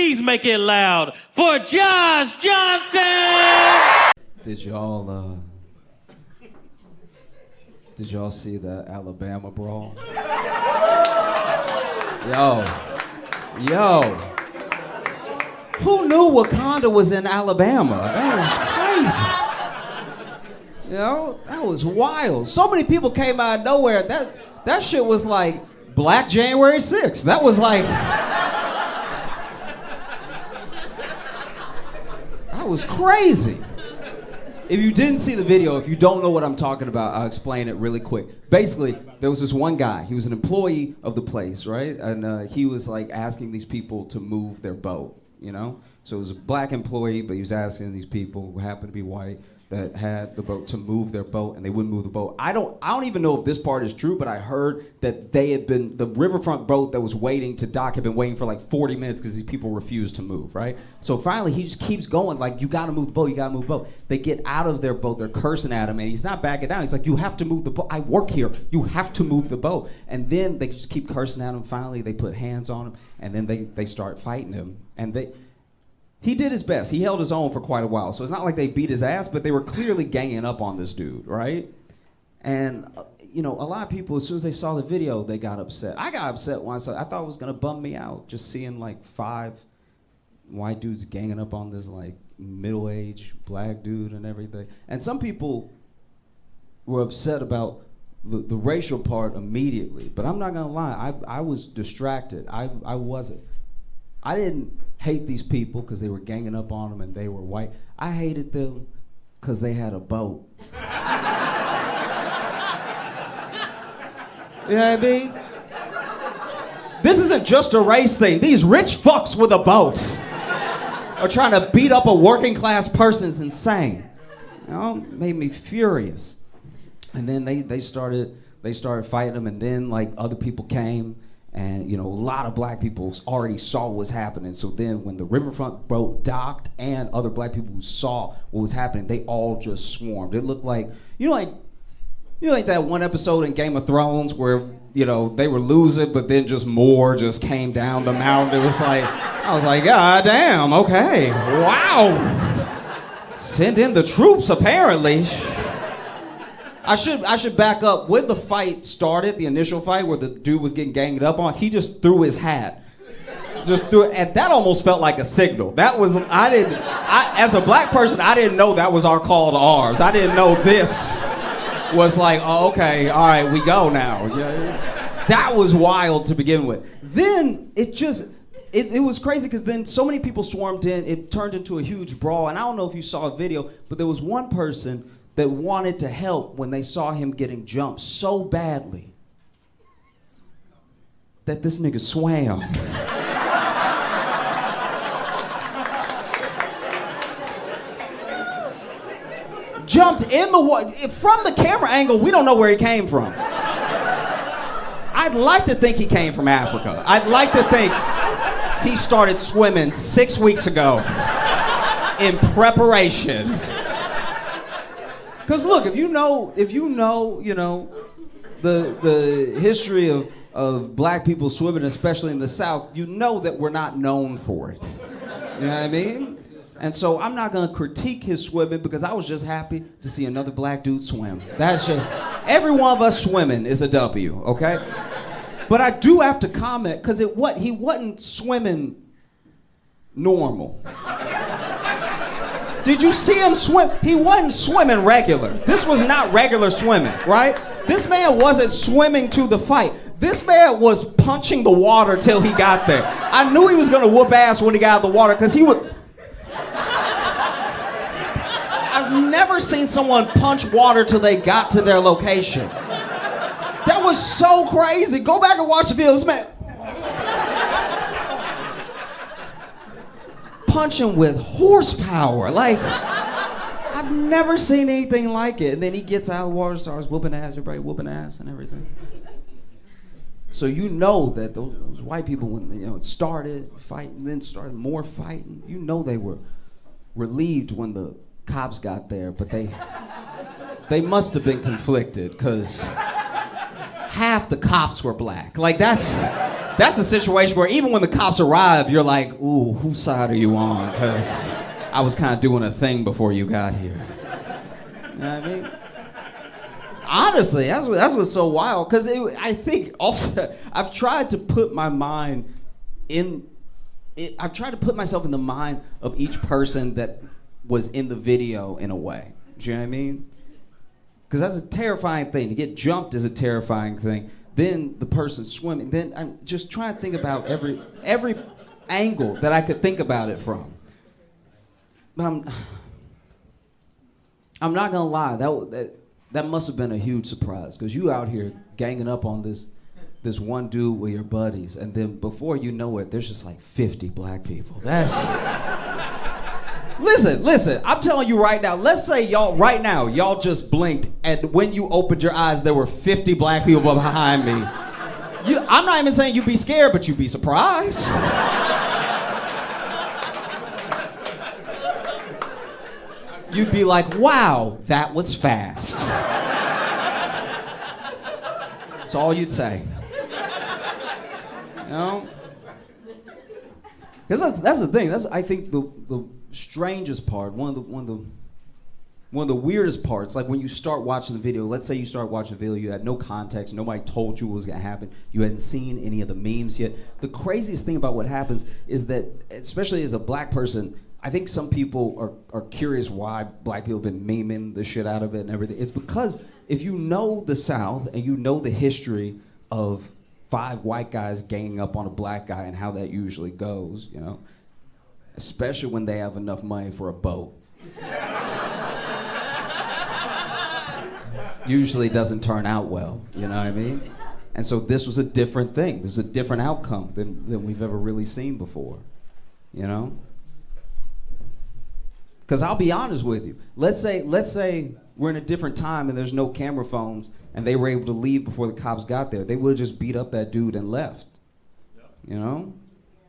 Please make it loud for Josh Johnson! Did y'all see the Alabama Brawl? Yo. Who knew Wakanda was in Alabama? That was crazy. You know, that was wild. So many people came out of nowhere. That shit was like Black January 6th. That was like... That was crazy. If you didn't see the video, if you don't know what I'm talking about, I'll explain it really quick. Basically, there was this one guy. He was an employee of the place, right? And he was like asking these people to move their boat, you know? So it was a black employee, but he was asking these people who happened to be white that had the boat to move their boat, and they wouldn't move the boat. I don't even know if this part is true, but I heard that the riverfront boat that was waiting to dock had been waiting for like 40 minutes because these people refused to move, right? So finally he just keeps going, like, you gotta move the boat, you gotta move the boat. They get out of their boat, they're cursing at him, and he's not backing down. He's like, you have to move the boat, I work here, you have to move the boat. And then they just keep cursing at him. Finally they put hands on him, and then they start fighting him. And he did his best. He held his own for quite a while. So it's not like they beat his ass, but they were clearly ganging up on this dude, right? And, you know, a lot of people, as soon as they saw the video, they got upset. I got upset when I thought it was going to bum me out, just seeing like 5 white dudes ganging up on this like middle-aged black dude and everything. And some people were upset about the racial part immediately. But I'm not going to lie, I was distracted. I wasn't. I didn't hate these people because they were ganging up on them and they were white. I hated them because they had a boat. You know what I mean? This isn't just a race thing. These rich fucks with a boat are trying to beat up a working class person. Is insane. You know, made me furious. And then they started fighting them, and then like other people came. And, you know, a lot of black people already saw what was happening. So then when the riverfront boat docked and other black people who saw what was happening, they all just swarmed. It looked like, like that one episode in Game of Thrones where, you know, they were losing, but then just more just came down the mountain. It was like, I was like, God damn, okay, wow. Send in the troops, apparently. I should back up. When the fight started, the initial fight where the dude was getting ganged up on, he just threw his hat. Just threw it, and that almost felt like a signal. That was, as a black person, I didn't know that was our call to arms. I didn't know this was like, oh, okay, all right, we go now. That was wild to begin with. Then it was crazy because then so many people swarmed in, it turned into a huge brawl, and I don't know if you saw a video, but there was one person that wanted to help when they saw him getting jumped so badly that this nigga swam. Jumped in the water. From the camera angle, we don't know where he came from. I'd like to think he came from Africa. I'd like to think he started swimming 6 weeks ago in preparation. Because look, if you know, the history of black people swimming, especially in the South, you know that we're not known for it. You know what I mean? And so I'm not gonna critique his swimming because I was just happy to see another black dude swim. That's just, every one of us swimming is a W, okay? But I do have to comment, because he wasn't swimming normal. Did you see him swim? He wasn't swimming regular. This was not regular swimming, right? This man wasn't swimming to the fight. This man was punching the water till he got there. I knew he was gonna whoop ass when he got out of the water because he was... I've never seen someone punch water till they got to their location. That was so crazy. Go back and watch the video. This man... punching with horsepower. Like, I've never seen anything like it. And then he gets out of the water, starts whooping ass, everybody whooping ass and everything. So you know that those white people, when it started fighting, then started more fighting, you know they were relieved when the cops got there, but they must have been conflicted because half the cops were black. Like, that's that's a situation where even when the cops arrive, you're like, ooh, whose side are you on? Because I was kind of doing a thing before you got here. You know what I mean? Honestly, that's what's so wild. Because I think also, I've tried to put my mind in, I've tried to put myself in the mind of each person that was in the video in a way. Do you know what I mean? Because that's a terrifying thing. To get jumped is a terrifying thing. Then the person swimming. Then I'm just trying to think about every angle that I could think about it from. I'm not gonna lie. That must have been a huge surprise, because you out here ganging up on this one dude with your buddies, and then before you know it, there's just like 50 black people. That's listen. I'm telling you right now. Let's say y'all just blinked, and when you opened your eyes, there were 50 black people behind me. I'm not even saying you'd be scared, but you'd be surprised. You'd be like, wow, that was fast. That's all you'd say. You know? Because that's the thing. That's, I think, the strangest part, one of the weirdest parts, like when you start watching the video. Let's say you start watching the video, you had no context, nobody told you what was gonna happen, you hadn't seen any of the memes yet. The craziest thing about what happens is that, especially as a black person, I think some people are curious why black people have been memeing the shit out of it and everything. It's because if you know the South and you know the history of 5 white guys ganging up on a black guy and how that usually goes, you know, especially when they have enough money for a boat. Usually doesn't turn out well, you know what I mean? And so this was a different thing. This is a different outcome than we've ever really seen before, you know? Because I'll be honest with you. Let's say we're in a different time and there's no camera phones and they were able to leave before the cops got there. They would have just beat up that dude and left, you know?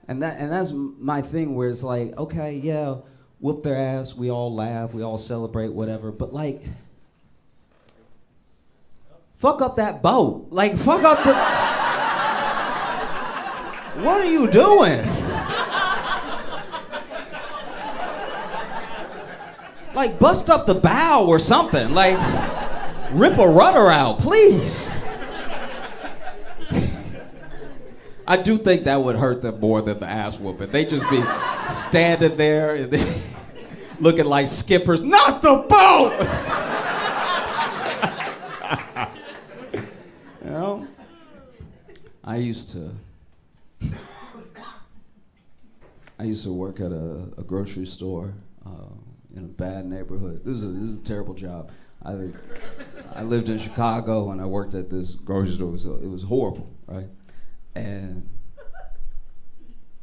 And that's my thing, where it's like, okay, yeah, whoop their ass, we all laugh, we all celebrate, whatever, but like, fuck up that boat. Like, fuck up the... What are you doing? Like, bust up the bow or something. Like, rip a rudder out, please. I do think that would hurt them more than the ass whooping. They just be standing there and they looking like skippers. Not the boat! You know? I used to work at a grocery store in a bad neighborhood. This is a terrible job. I lived in Chicago and I worked at this grocery store. It was horrible, right? And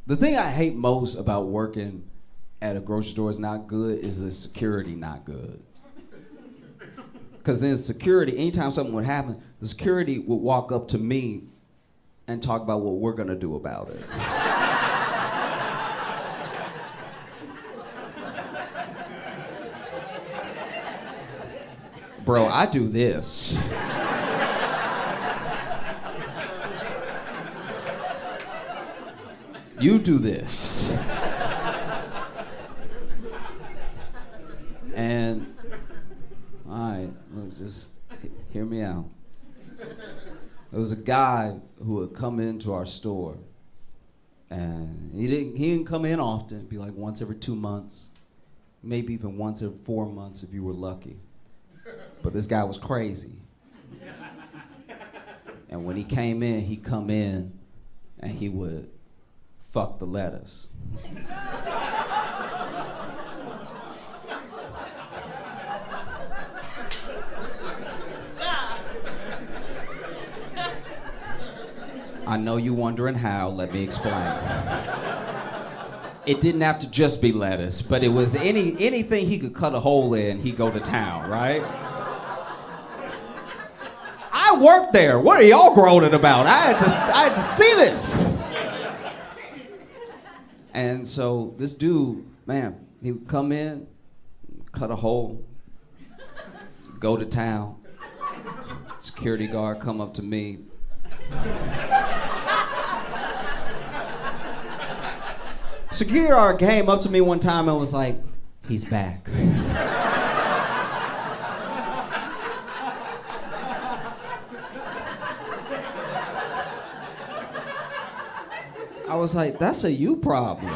the thing I hate most about working at a grocery store is not good is the security not good. Because then security, anytime something would happen, the security would walk up to me and talk about what we're gonna do about it. Bro, I do this. You do this. And, all right, look, just hear me out. There was a guy who would come into our store, and he didn't come in often. It'd be like once every 2 months, maybe even once every 4 months if you were lucky. But this guy was crazy. And when he came in, he'd come in and he would fuck the lettuce. I know you're wondering how, let me explain. It didn't have to just be lettuce, but it was anything he could cut a hole in, he'd go to town, right? I worked there. What are y'all groaning about? I had to see this. And so this dude, man, he would come in, cut a hole, go to town. Security guard come up to me. Security guard came up to me one time and was like, he's back. I was like, that's a you problem.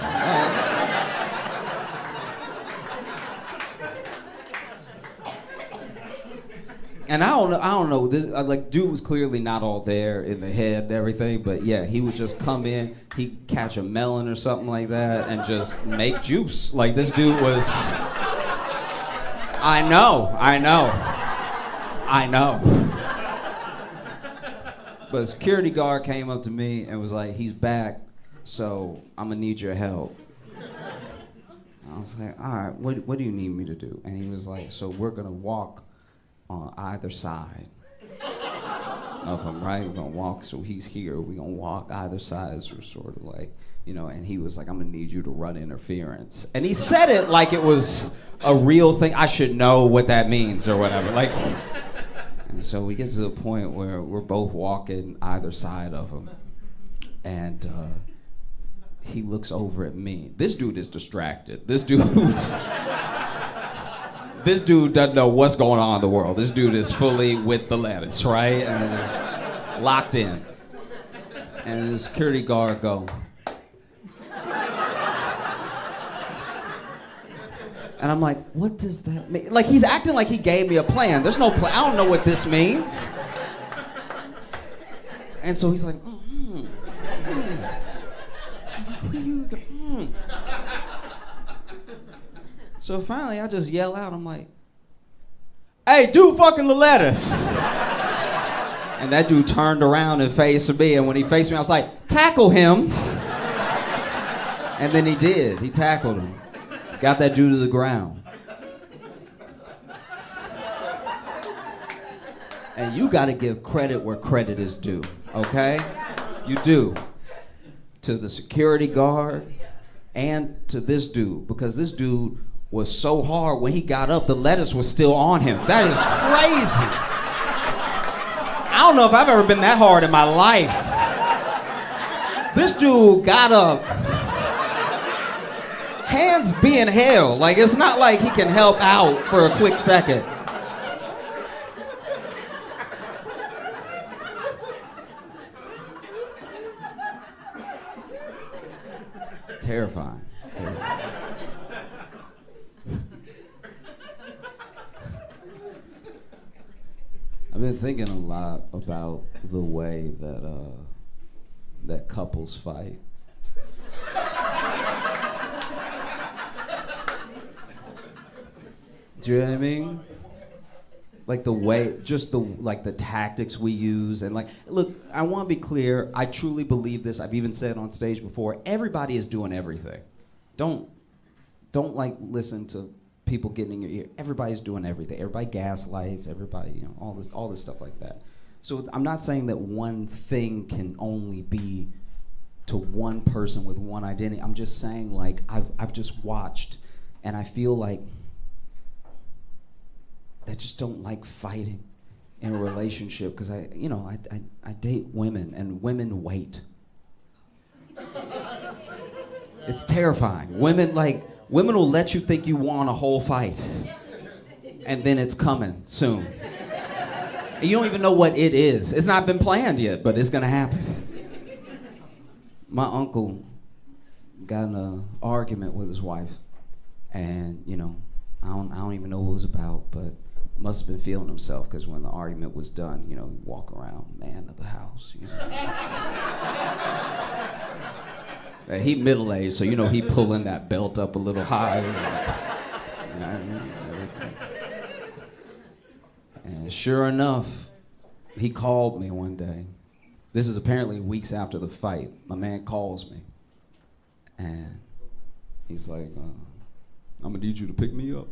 And I don't know. This, like, dude was clearly not all there in the head and everything, but yeah, he would just come in, he'd catch a melon or something like that, and just make juice. Like, this dude was. I know. But a security guard came up to me and was like, he's back, so I'm gonna need your help. I was like, all right, what do you need me to do? And he was like, so we're gonna walk on either side of him, right? We're gonna walk, so he's here, we're gonna walk either side, so we're sort of like, you know, and he was like, I'm gonna need you to run interference. And he said it like it was a real thing. I should know what that means or whatever. Like, and so we get to the point where we're both walking either side of him, and he looks over at me. This dude is distracted. This dude doesn't know what's going on in the world. This dude is fully with the lettuce, right? And locked in. And the security guard go. And I'm like, what does that mean? Like, he's acting like he gave me a plan. There's no plan. I don't know what this means. And so he's like, So finally, I just yell out, I'm like, hey, dude fucking the lettuce. And that dude turned around and faced me, and when he faced me, I was like, tackle him. And then he did. He tackled him. Got that dude to the ground. And you gotta give credit where credit is due, okay? You do. To the security guard and to this dude, because this dude was so hard when he got up, the lettuce was still on him. That is crazy. I don't know if I've ever been that hard in my life. This dude got up, hands being held. Like, it's not like he can help out for a quick second. Terrifying. I've been thinking a lot about the way that that couples fight. Do you know what I mean? Like the way, just the tactics we use, and like, look, I want to be clear. I truly believe this. I've even said on stage before. Everybody is doing everything. Don't like listen to people getting in your ear. Everybody's doing everything. Everybody gaslights. Everybody, you know, all this stuff like that. So I'm not saying that one thing can only be to one person with one identity. I'm just saying, like, I've just watched, and I feel like I just don't like fighting in a relationship, because I date women, and women wait. It's terrifying. Women will let you think you won a whole fight, and then it's coming soon. And you don't even know what it is. It's not been planned yet, but it's gonna happen. My uncle got in an argument with his wife, and I don't even know what it was about, but must have been feeling himself, because when the argument was done, he'd walk around, man of the house. He middle-aged, so he pulling that belt up a little higher. And sure enough, he called me one day. This is apparently weeks after the fight. My man calls me, and he's like, I'm gonna need you to pick me up.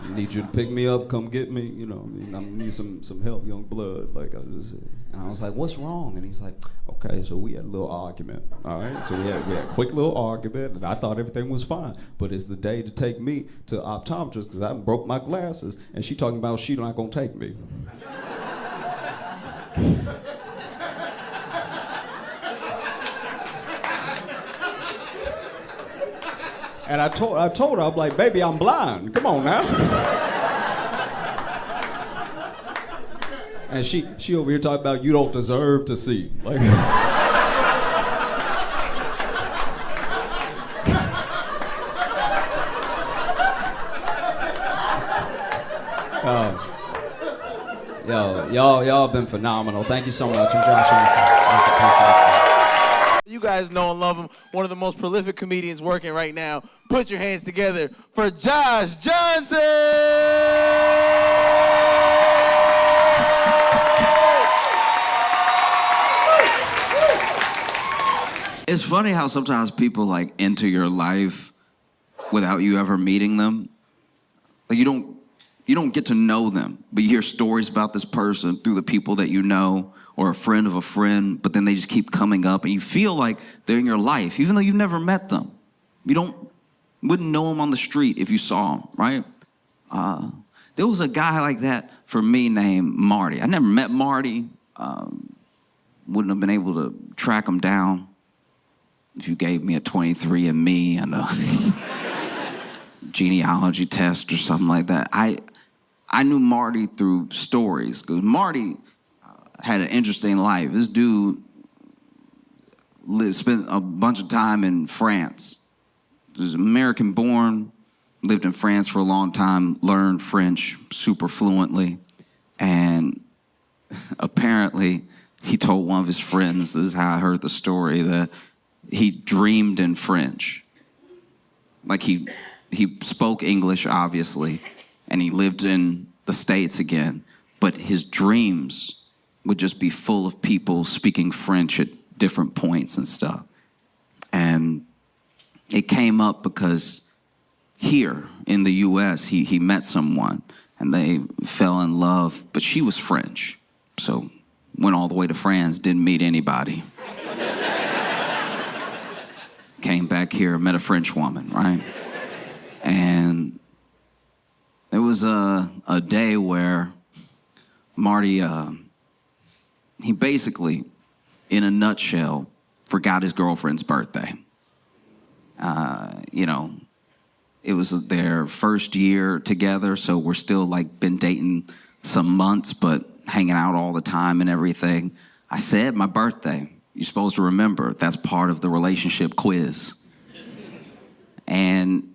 I need you to pick me up, come get me, I need some help, young blood, like I just said. And I was like, what's wrong? And he's like, okay, so we had a little argument, all right? So we had a quick little argument, and I thought everything was fine, but it's the day to take me to the optometrist, because I broke my glasses, and she talking about she not gonna take me. And I told her, I'm like, baby, I'm blind. Come on now. And she over here talking about you don't deserve to see. Like, y'all been phenomenal. Thank you so much. I'm Josh. You guys know and love him. One of the most prolific comedians working right now. Put your hands together for Josh Johnson! It's funny how sometimes people like enter your life without you ever meeting them. Like you don't get to know them, but you hear stories about this person through the people that you know or a friend of a friend, but then they just keep coming up and you feel like they're in your life, even though you've never met them. You wouldn't know them on the street if you saw them, right? There was a guy like that for me named Marty. I never met Marty. Wouldn't have been able to track him down if you gave me a 23andMe and a genealogy test or something like that. I knew Marty through stories, because Marty had an interesting life. This dude spent a bunch of time in France. He was American born, lived in France for a long time, learned French super fluently, and apparently he told one of his friends, this is how I heard the story, that he dreamed in French. Like he spoke English, obviously, and he lived in the States again, but his dreams would just be full of people speaking French at different points and stuff. And it came up because here in the US, he met someone and they fell in love, but she was French. So went all the way to France, didn't meet anybody. Came back here, met a French woman, right? And there was a day where Marty, he basically, in a nutshell, forgot his girlfriend's birthday. It was their first year together, so we're still like been dating some months, but hanging out all the time and everything. I said my birthday. You're supposed to remember. That's part of the relationship quiz. And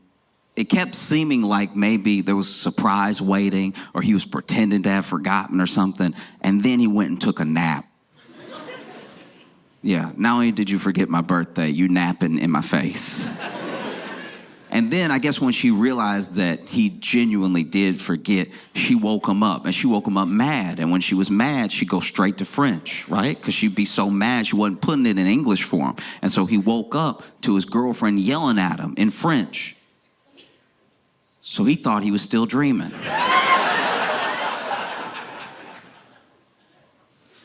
it kept seeming like maybe there was a surprise waiting or he was pretending to have forgotten or something. And then he went and took a nap. Yeah, not only did you forget my birthday, you napping in my face. And then I guess when she realized that he genuinely did forget, she woke him up, and she woke him up mad. And when she was mad, she'd go straight to French, right? Because she'd be so mad she wasn't putting it in English for him. And so he woke up to his girlfriend yelling at him in French. So he thought he was still dreaming.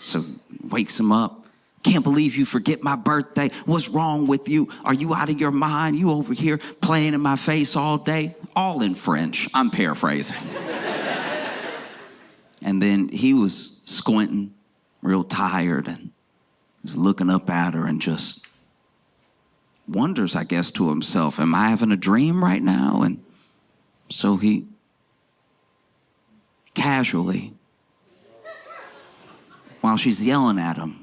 So wakes him up. Can't believe you forget my birthday. What's wrong with you? Are you out of your mind? You over here playing in my face all day? All in French. I'm paraphrasing. And then he was squinting, real tired, and was looking up at her and just wonders, I guess, to himself, am I having a dream right now? And so he casually, while she's yelling at him,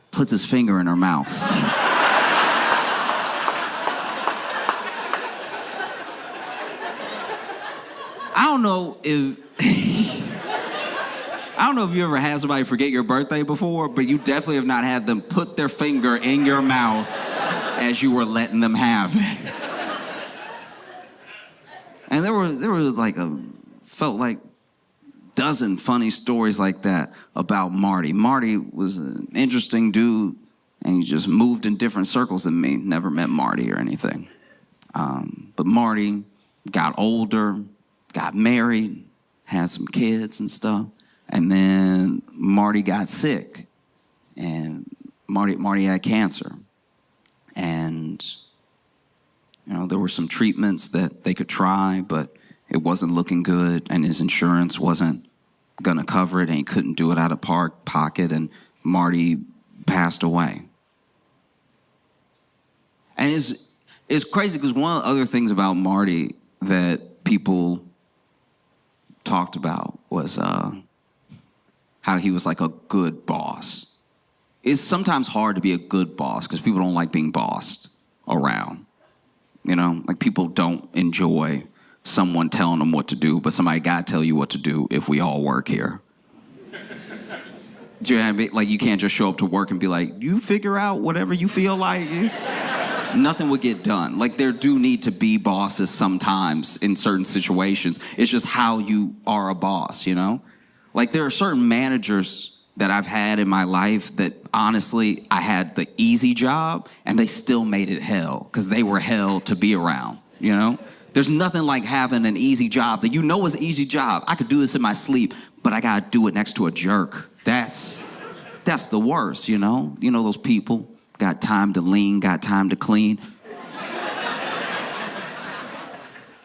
puts his finger in her mouth. I don't know if you ever had somebody forget your birthday before, but you definitely have not had them put their finger in your mouth as you were letting them have it. And there was like felt like dozen funny stories like that about Marty. Marty was an interesting dude, and he just moved in different circles than me. Never met Marty or anything. But Marty got older, got married, had some kids and stuff, and then Marty got sick, and Marty had cancer. And there were some treatments that they could try, but it wasn't looking good, and his insurance wasn't gonna cover it, and he couldn't do it out of pocket, and Marty passed away. And It's crazy because one of the other things about Marty that people talked about was how he was like a good boss. It's sometimes hard to be a good boss because people don't like being bossed around. You know, like people don't enjoy someone telling them what to do, but somebody got to tell you what to do if we all work here. Do you know what I mean? Like, you can't just show up to work and be like, you figure out whatever you feel like. Nothing would get done. Like, there do need to be bosses sometimes in certain situations. It's just how you are a boss, you know? Like, there are certain managers that I've had in my life that, honestly, I had the easy job, and they still made it hell, because they were hell to be around, you know? There's nothing like having an easy job that you know is an easy job. I could do this in my sleep, but I gotta do it next to a jerk. That's the worst, you know? You know those people, got time to lean, got time to clean.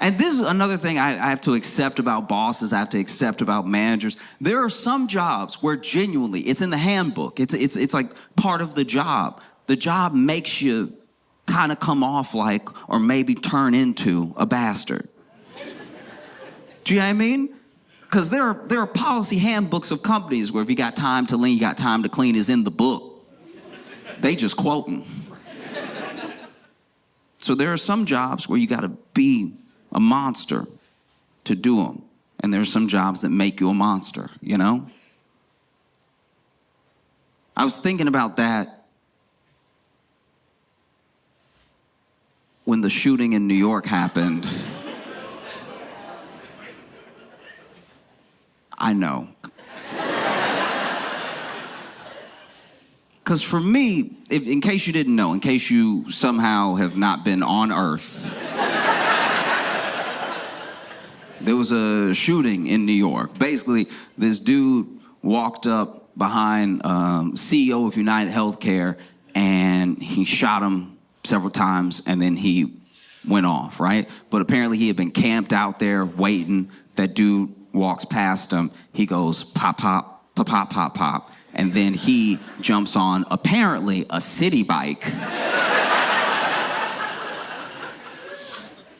And this is another thing I have to accept about bosses, I have to accept about managers. There are some jobs where genuinely, it's in the handbook, it's like part of the job. The job makes you kind of come off like, or maybe turn into a bastard. Do you know what I mean? Because there are policy handbooks of companies where if you got time to lean, you got time to clean is in the book. They just quoting. So there are some jobs where you got to be a monster to do them. And there's some jobs that make you a monster, you know? I was thinking about that when the shooting in New York happened. I know. Because for me, in case you didn't know, in case you somehow have not been on Earth, there was a shooting in New York. Basically, this dude walked up behind CEO of United Healthcare, and he shot him several times, and then he went off, right? But apparently he had been camped out there waiting. That dude walks past him. He goes, pop, pop, pop, pop, pop, pop. And then he jumps on, apparently, a city bike,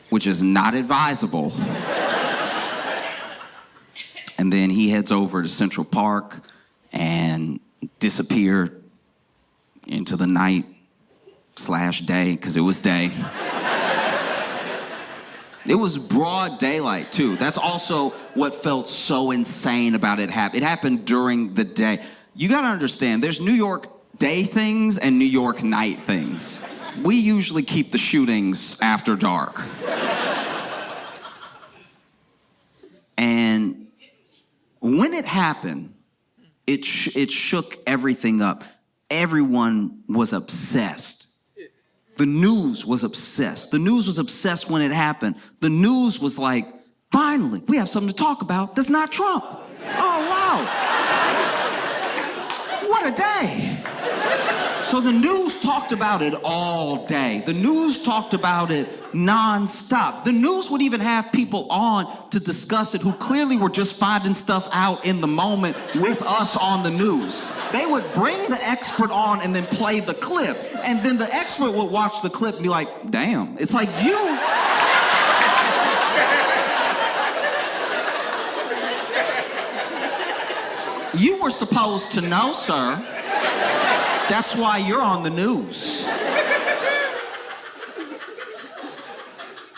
which is not advisable. And then he heads over to Central Park and disappeared into the night/day, because it was day. It was broad daylight, too. That's also what felt so insane about it happening. It happened during the day. You gotta understand, there's New York day things and New York night things. We usually keep the shootings after dark. And when it happened, it shook everything up. Everyone was obsessed. The news was obsessed. The news was obsessed when it happened. The news was like, finally, we have something to talk about that's not Trump. Oh, wow. What a day. So the news talked about it all day. The news talked about it nonstop. The news would even have people on to discuss it who clearly were just finding stuff out in the moment with us on the news. They would bring the expert on and then play the clip. And then the expert would watch the clip and be like, damn, it's like you. You were supposed to know, sir. That's why you're on the news.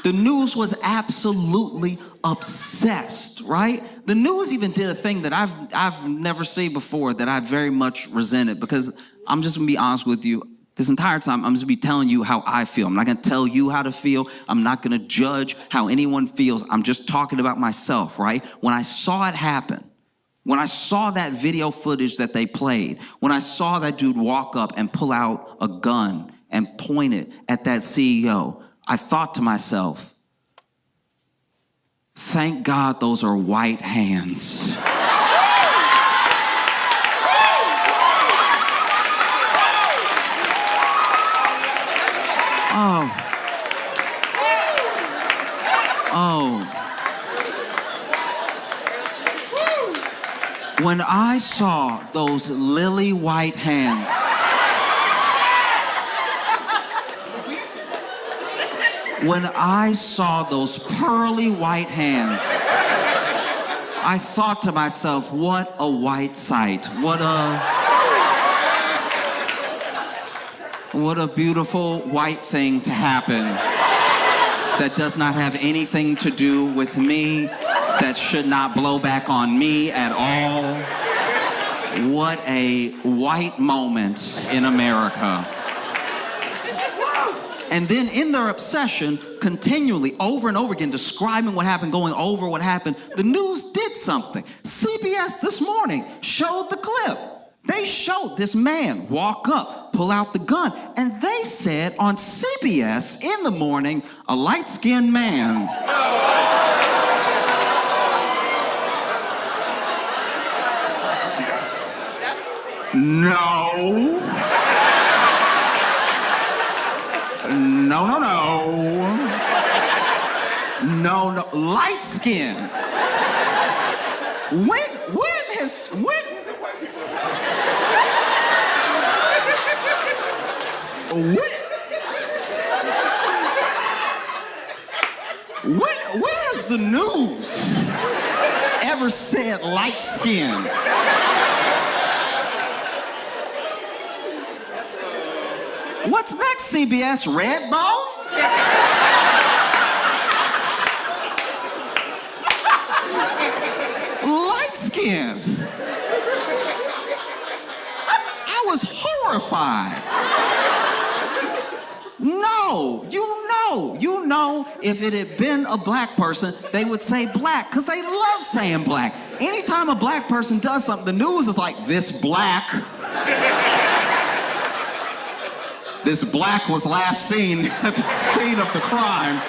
The news was absolutely obsessed, right? The news even did a thing that I've never seen before that I very much resented, because I'm just gonna be honest with you. This entire time, I'm just gonna be telling you how I feel. I'm not gonna tell you how to feel. I'm not gonna judge how anyone feels. I'm just talking about myself, right? When I saw it happen, when I saw that video footage that they played, when I saw that dude walk up and pull out a gun and point it at that CEO, I thought to myself, thank God those are white hands. Oh. When I saw those lily white hands, When I saw those pearly white hands, I thought to myself, what a white sight. What a beautiful white thing to happen that does not have anything to do with me, that should not blow back on me at all. What a white moment in America. And then in their obsession, continually, over and over again, describing what happened, going over what happened, the news did something. CBS this morning showed the clip. They showed this man walk up, pull out the gun, and they said on CBS in the morning, a light-skinned man. No. No, light skin. When has the news ever said light skin? What's next, CBS? Red bone? Light skin. I was horrified. No, you know, if it had been a black person, they would say black, because they love saying black. Anytime a black person does something, the news is like, this black. This black was last seen at the scene of the crime.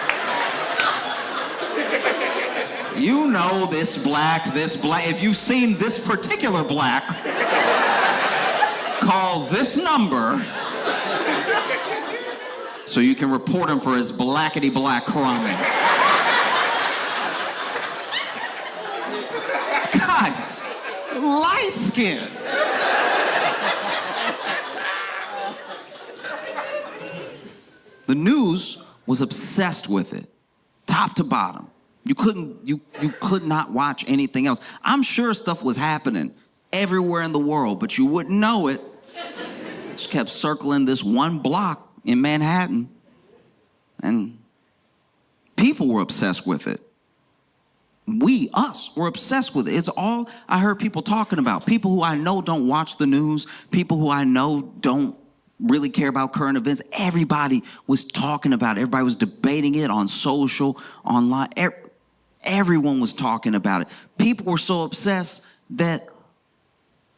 You know this black. If you've seen this particular black, call this number so you can report him for his blackety-black crime. Guys, light skin. The news was obsessed with it, top to bottom. You could not watch anything else. I'm sure stuff was happening everywhere in the world, but you wouldn't know it. Just kept circling this one block in Manhattan, and people were obsessed with it. Us, were obsessed with it. It's all I heard people talking about. People who I know don't watch the news, people who I know don't really care about current events. Everybody was talking about it. Everybody was debating it on social, online. Everyone was talking about it. People were so obsessed that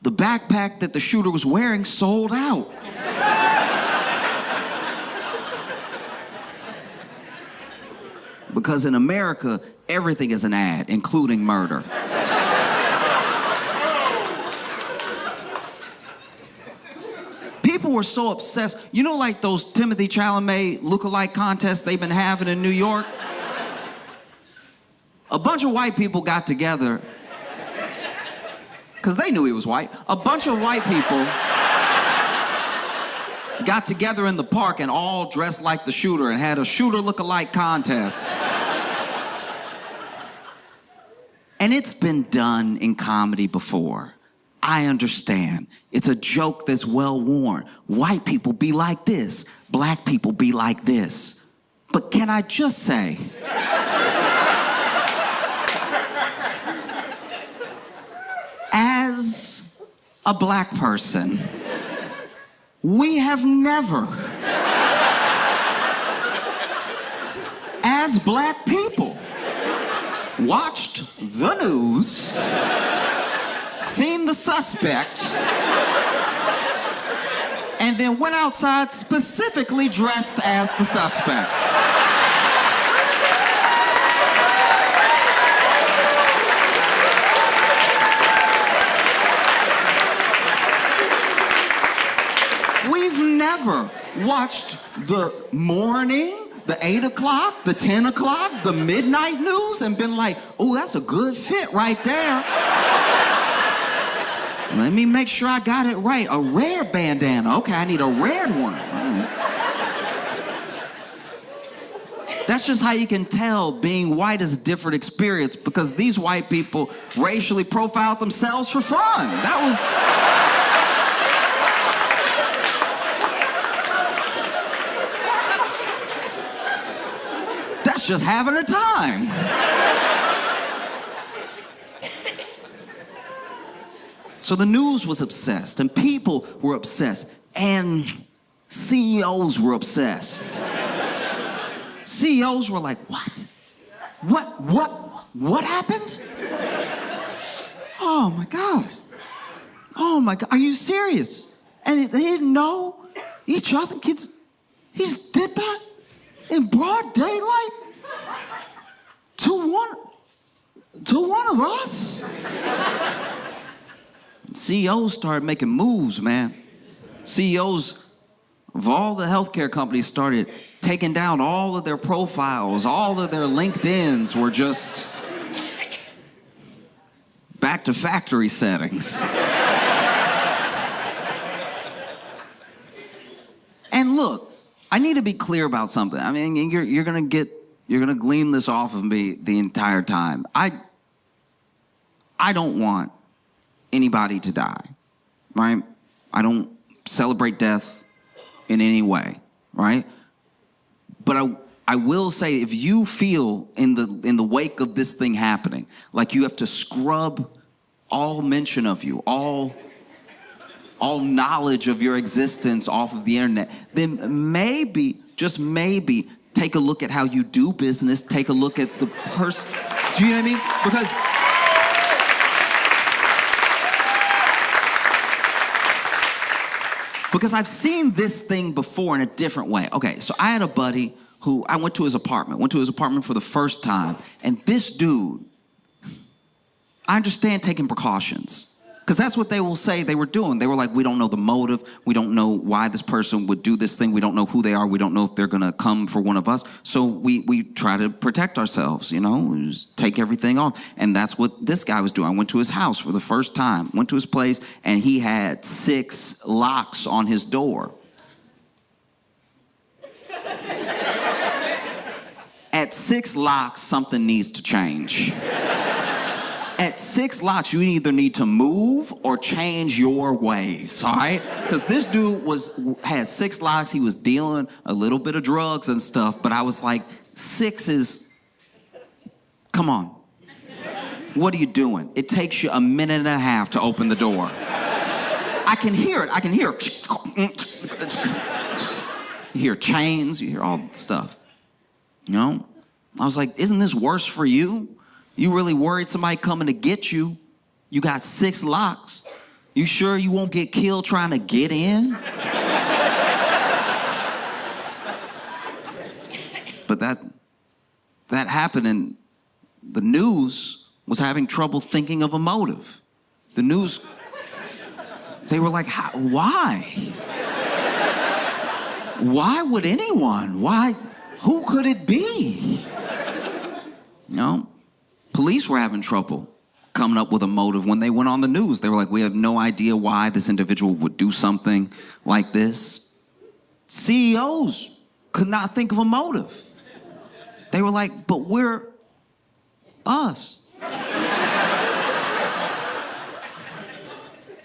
the backpack that the shooter was wearing sold out. Because in America, everything is an ad, including murder. People were so obsessed. You know, like those Timothy Chalamet lookalike contests they've been having in New York? A bunch of white people got together, because they knew he was white. A bunch of white people got together in the park and all dressed like the shooter and had a shooter lookalike contest. And it's been done in comedy before. I understand. It's a joke that's well worn. White people be like this. Black people be like this. But can I just say, as a black person, we have never, as black people, watched the news, seen the suspect, and then went outside specifically dressed as the suspect. We've never watched the morning, the 8 o'clock, the 10 o'clock, the midnight news and been like, oh, that's a good fit right there. Let me make sure I got it right. A red bandana. Okay, I need a red one. That's just how you can tell being white is a different experience, because these white people racially profiled themselves for fun. That was... That's just having a time. So the news was obsessed, and people were obsessed, and CEOs were obsessed. CEOs were like, what? What happened? Oh my God. Oh my God, are you serious? And they didn't know each other? Kids, he just did that in broad daylight to one of us? CEOs started making moves, man. CEOs of all the healthcare companies started taking down all of their profiles. All of their LinkedIns were just back to factory settings. And look, I need to be clear about something. I mean, you're gonna glean this off of me the entire time. I don't want anybody to die, right? I don't celebrate death in any way, right? But I will say, if you feel in the wake of this thing happening, like you have to scrub all mention of you, all knowledge of your existence off of the internet, then maybe, just maybe, take a look at how you do business, take a look at the person. Do you know what I mean? Because I've seen this thing before in a different way. Okay, so I had a buddy who, I went to his apartment for the first time, and this dude, I understand taking precautions, because that's what they will say they were doing. They were like, we don't know the motive, we don't know why this person would do this thing, we don't know who they are, we don't know if they're gonna come for one of us, so we try to protect ourselves, you know, just take everything on. And that's what this guy was doing. I went to his house for the first time, went to his place, and he had 6 locks on his door. At 6 locks, something needs to change. At 6 locks, you either need to move or change your ways, all right? Because this dude had 6 locks. He was dealing a little bit of drugs and stuff, but I was like, 6 is, come on. What are you doing? It takes you a minute and a half to open the door. I can hear it. You hear chains, you hear all that stuff. You know? I was like, isn't this worse for you? You really worried somebody coming to get you? You got 6 locks. You sure you won't get killed trying to get in? But that happened, and the news was having trouble thinking of a motive. The news, they were like, why? Why would anyone? Why? Who could it be? You know? Police were having trouble coming up with a motive when they went on the news. They were like, we have no idea why this individual would do something like this. CEOs could not think of a motive. They were like, but we're us.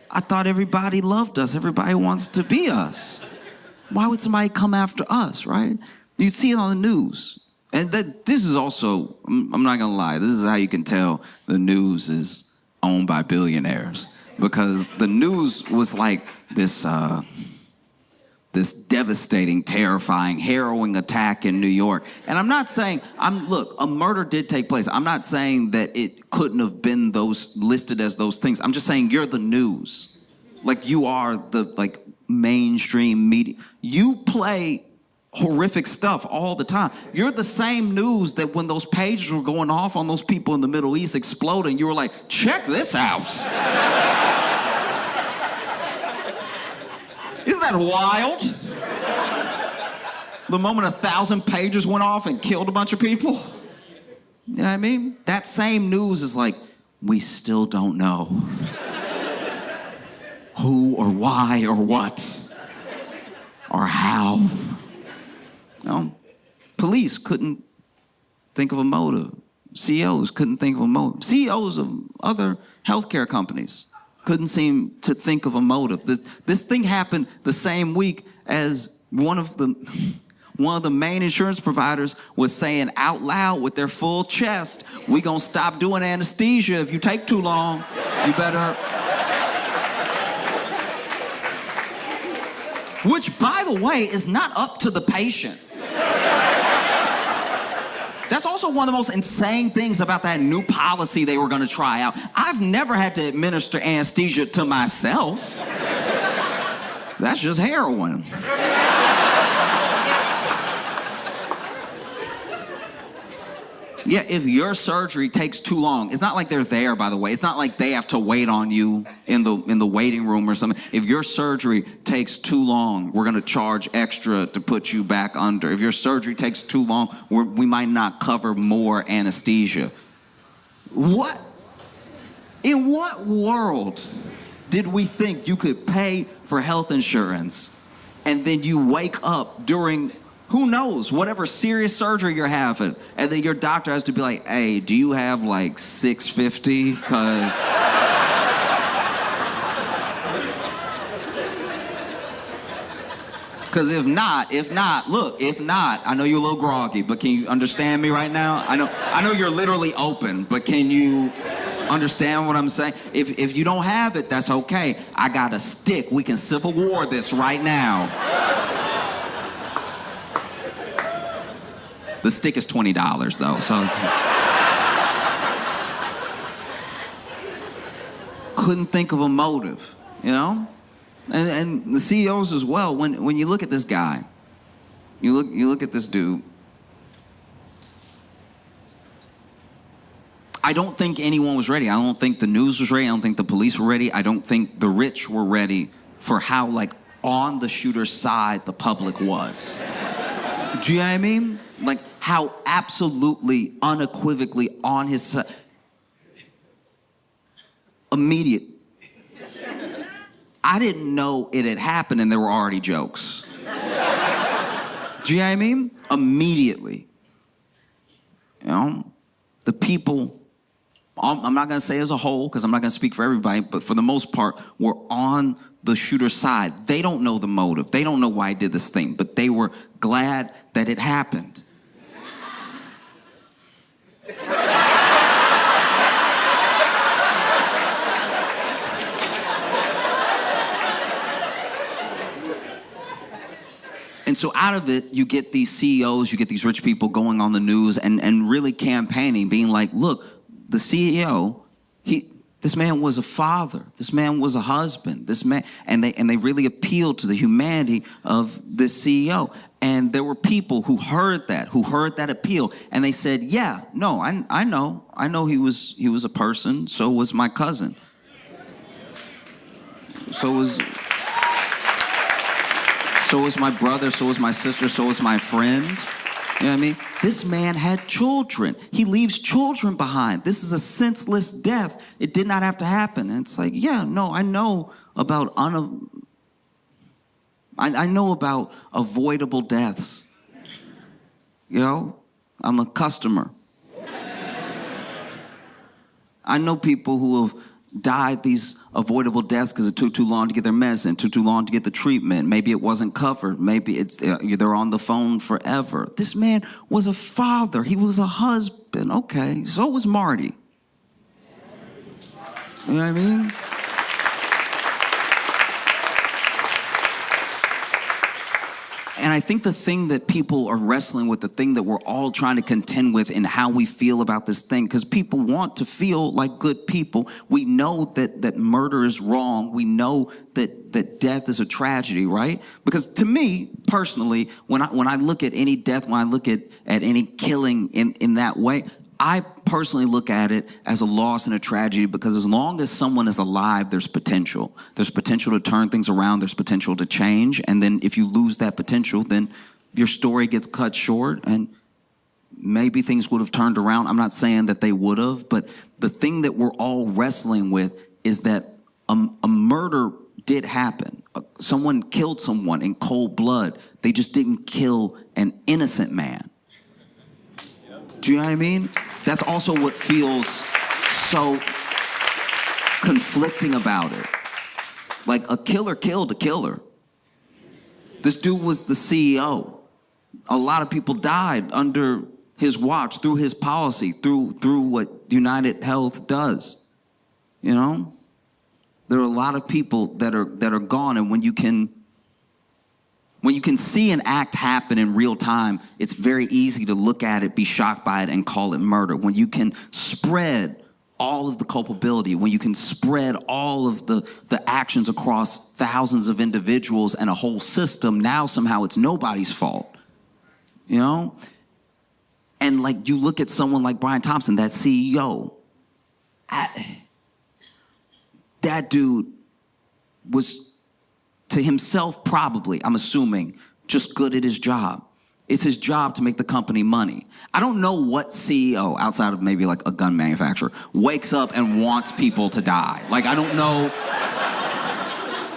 I thought everybody loved us. Everybody wants to be us. Why would somebody come after us, right? You see it on the news. And this is also, I'm not gonna lie, this is how you can tell the news is owned by billionaires. Because the news was like this devastating, terrifying, harrowing attack in New York. And I'm not saying, look, a murder did take place. I'm not saying that it couldn't have been those listed as those things. I'm just saying you're the news. Like, you are the mainstream media. You play horrific stuff all the time. You're the same news that when those pages were going off on those people in the Middle East exploding, you were like, check this out. Isn't that wild? The moment 1,000 pages went off and killed a bunch of people. You know what I mean? That same news is like, we still don't know who or why or what or how. No, police couldn't think of a motive. CEOs couldn't think of a motive. CEOs of other healthcare companies couldn't seem to think of a motive. This thing happened the same week as one of the main insurance providers was saying out loud with their full chest, "We gonna stop doing anesthesia if you take too long. You better." Which, by the way, is not up to the patient. That's also one of the most insane things about that new policy they were gonna try out. I've never had to administer anesthesia to myself. That's just heroin. Yeah, if your surgery takes too long, it's not like they're there, by the way. It's not like they have to wait on you in the waiting room or something. If your surgery takes too long, we're gonna charge extra to put you back under. If your surgery takes too long, we might not cover more anesthesia. What? In what world did we think you could pay for health insurance and then you wake up during, who knows, whatever serious surgery you're having, and then your doctor has to be like, "Hey, do you have like 650? Because if not, look, I know you're a little groggy, but can you understand me right now? I know you're literally open, but can you understand what I'm saying? If you don't have it, that's okay. I got a stick. We can Civil War this right now." The stick is $20 though, so it's... Couldn't think of a motive, you know? And the CEOs as well, when you look at this guy, you look at this dude, I don't think anyone was ready. I don't think the news was ready. I don't think the police were ready. I don't think the rich were ready for how, like, on the shooter's side the public was. Do you know what I mean? Like, how absolutely, unequivocally on his side. Immediate. I didn't know it had happened and there were already jokes. Do you know what I mean? Immediately. You know? The people, I'm not gonna say as a whole, because I'm not gonna speak for everybody, but for the most part, were on the shooter's side. They don't know the motive. They don't know why he did this thing, but they were glad that it happened. And so out of it, you get these CEOs, you get these rich people going on the news and really campaigning, being like, look, the CEO, this man was a father, this man was a husband, this man, and they really appealed to the humanity of this CEO. And there were people who heard that appeal, and they said, yeah, no, I know he was a person, so was my cousin. So was my brother, so was my sister, so was my friend. You know what I mean? This man had children. He leaves children behind. This is a senseless death. It did not have to happen. And it's like, yeah, no, I know about I know about avoidable deaths. You know? I'm a customer. I know people who have died these avoidable deaths because it took too long to get their medicine, took too long to get the treatment. Maybe it wasn't covered. Maybe they're on the phone forever. This man was a father. He was a husband. Okay, so was Marty. You know what I mean? And I think the thing that people are wrestling with, the thing that we're all trying to contend with in how we feel about this thing, because people want to feel like good people. We know that murder is wrong. We know that death is a tragedy, right? Because to me, personally, when I look at any death, when I look at any killing in that way, I personally look at it as a loss and a tragedy, because as long as someone is alive, there's potential. There's potential to turn things around. There's potential to change. And then if you lose that potential, then your story gets cut short and maybe things would have turned around. I'm not saying that they would have, but the thing that we're all wrestling with is that a murder did happen. Someone killed someone in cold blood. They just didn't kill an innocent man. Do you know what I mean? That's also what feels so conflicting about it. Like, a killer killed a killer. This dude was the CEO. A lot of people died under his watch, through his policy, through what United Health does. You know? There are a lot of people that are gone, and when you can see an act happen in real time, it's very easy to look at it, be shocked by it, and call it murder. When you can spread all of the culpability, when you can spread all of the actions across thousands of individuals and a whole system, now somehow it's nobody's fault, you know? And like, you look at someone like Brian Thompson, that CEO, that dude was, to himself probably, I'm assuming, just good at his job. It's his job to make the company money. I don't know what CEO, outside of maybe like a gun manufacturer, wakes up and wants people to die. Like, I don't know.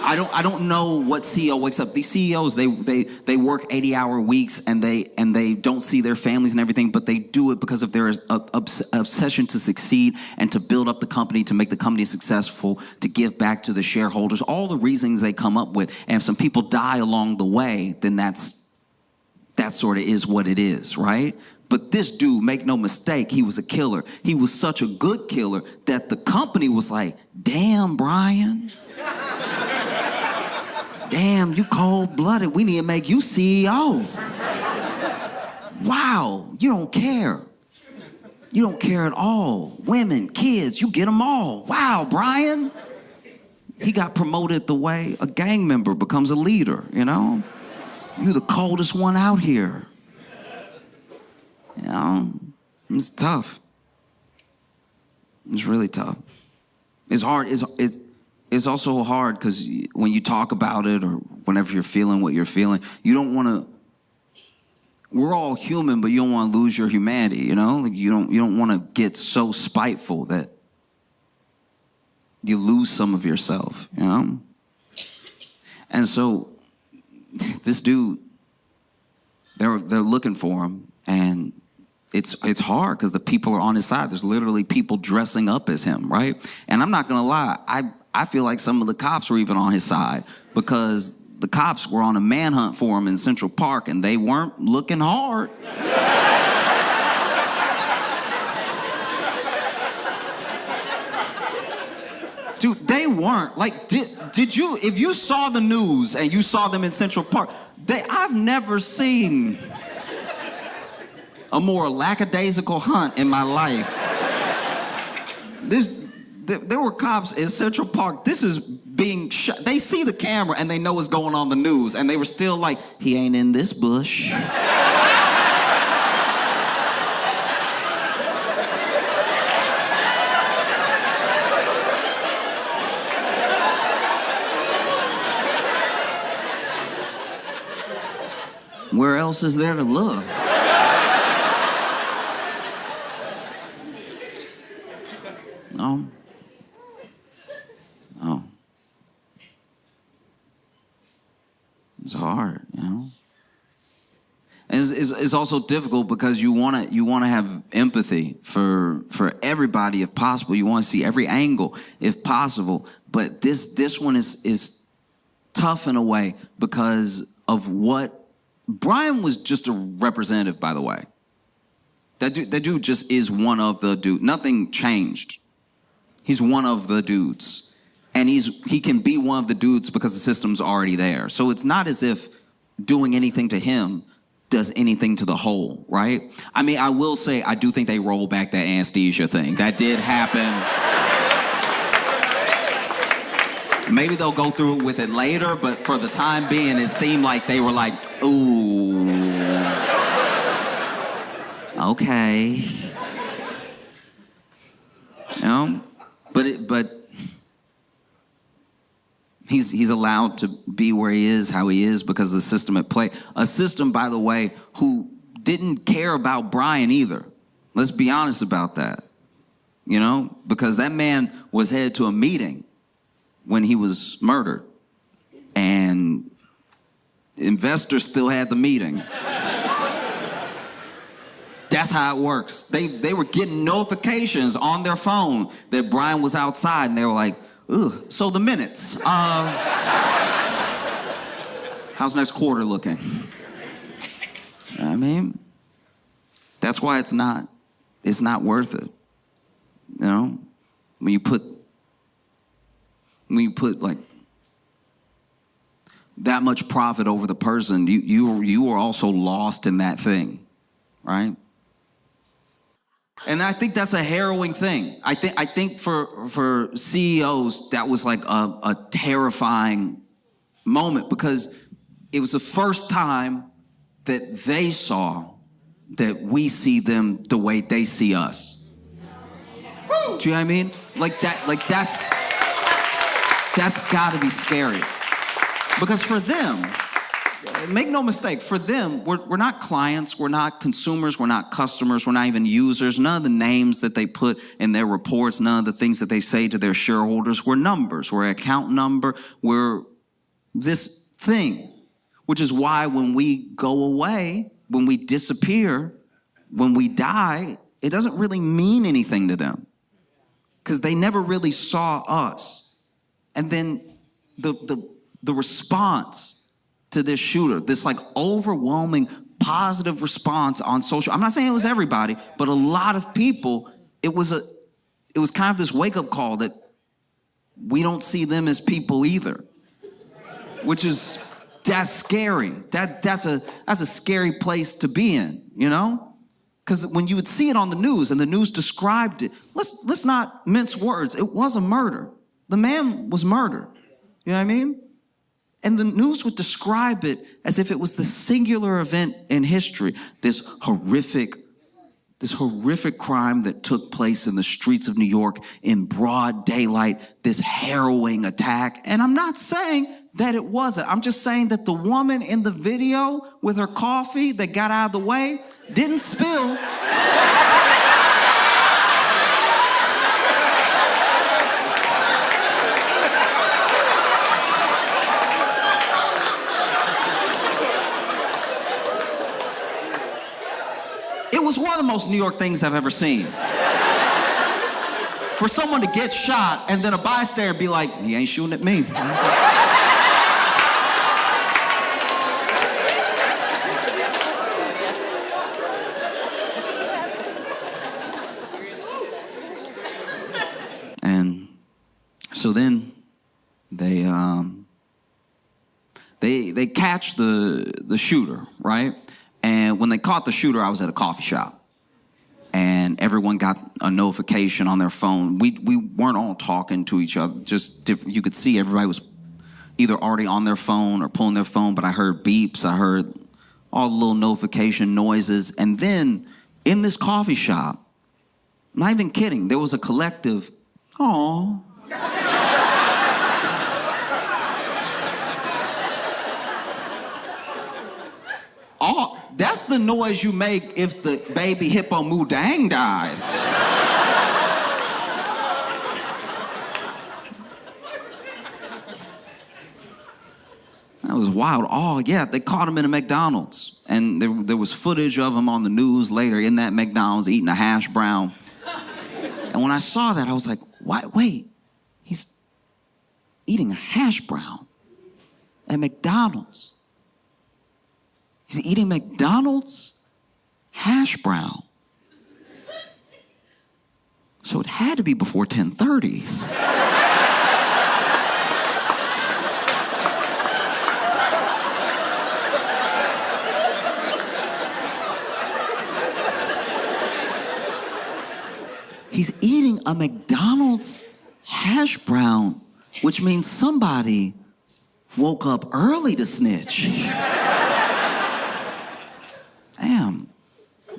I don't know what CEO wakes up. These CEOs, they work 80-hour weeks and they don't see their families and everything, but they do it because of their obsession to succeed and to build up the company, to make the company successful, to give back to the shareholders, all the reasons they come up with. And if some people die along the way, then that sort of is what it is, right? But this dude, make no mistake, he was a killer. He was such a good killer that the company was like, damn, Brian. Damn, you cold-blooded. We need to make you CEO. Wow, you don't care. You don't care at all. Women, kids, you get them all. Wow, Brian. He got promoted the way a gang member becomes a leader, you know? You're the coldest one out here. You know? It's tough. It's really tough. It's hard. It's also hard because when you talk about it or whenever you're feeling what you're feeling, you don't want to. We're all human, but you don't want to lose your humanity. You know, like you don't want to get so spiteful that you lose some of yourself. You know, and so this dude, they're looking for him, and it's hard because the people are on his side. There's literally people dressing up as him, right? And I'm not gonna lie, I feel like some of the cops were even on his side because the cops were on a manhunt for him in Central Park and they weren't looking hard. Dude, they weren't. Like, did you, if you saw the news and you saw them in Central Park, I've never seen a more lackadaisical hunt in my life. There were cops in Central Park. This is being shot. They see the camera and they know what's going on the news, and they were still like, he ain't in this bush. Where else is there to look? No. Oh. It's hard, you know? And it's also difficult because you want to have empathy for everybody if possible. You want to see every angle if possible. But this one is tough in a way because of what Brian was. Just a representative, by the way. That dude just is one of the dudes. Nothing changed. He's one of the dudes. And he can be one of the dudes because the system's already there. So it's not as if doing anything to him does anything to the whole, right? I mean, I will say, I do think they rolled back that anesthesia thing. That did happen. Maybe they'll go through with it later, but for the time being, it seemed like they were like, ooh, okay. You know? But he's allowed to be where he is, how he is, because of the system at play. A system, by the way, who didn't care about Brian either. Let's be honest about that. You know? Because that man was headed to a meeting when he was murdered. And investors still had the meeting. That's how it works. They were getting notifications on their phone that Brian was outside, and they were like, ugh, so the minutes. How's next quarter looking? I mean, that's why it's not worth it. You know? When you put like that much profit over the person, you are also lost in that thing, right? And I think that's a harrowing thing. I think for CEOs, that was like a terrifying moment, because it was the first time that they saw that we see them the way they see us. Do you know what I mean? That's gotta be scary. Because for them, make no mistake, for them, we're not clients, we're not consumers, we're not customers, we're not even users. None of the names that they put in their reports, none of the things that they say to their shareholders, we're numbers. We're an account number, we're this thing. Which is why when we go away, when we disappear, when we die, it doesn't really mean anything to them, because they never really saw us. And then the response to this shooter, this like overwhelming positive response on social, I'm not saying it was everybody, but a lot of people, it was kind of this wake-up call that we don't see them as people either, which is, that's scary. That's a scary place to be in, you know? Because when you would see it on the news and the news described it, let's not mince words. It was a murder. The man was murdered. You know what I mean? And the news would describe it as if it was the singular event in history, this horrific crime that took place in the streets of New York in broad daylight, this harrowing attack. And I'm not saying that it wasn't. I'm just saying that the woman in the video with her coffee that got out of the way didn't spill. It was one of the most New York things I've ever seen. For someone to get shot and then a bystander be like, he ain't shooting at me. And so then they catch the shooter, right? And when they caught the shooter, I was at a coffee shop. And everyone got a notification on their phone. We weren't all talking to each other. Just different. You could see everybody was either already on their phone or pulling their phone, but I heard beeps. I heard all the little notification noises. And then in this coffee shop, I'm not even kidding, there was a collective, "Aw." Oh, that's the noise you make if the baby hippo Mudang dies. That was wild. Oh, yeah, they caught him in a McDonald's. And there was footage of him on the news later in that McDonald's eating a hash brown. And when I saw that, I was like, what? Wait, he's eating a hash brown at McDonald's. He's eating McDonald's hash brown. So it had to be before 10:30. He's eating a McDonald's hash brown, which means somebody woke up early to snitch. Damn,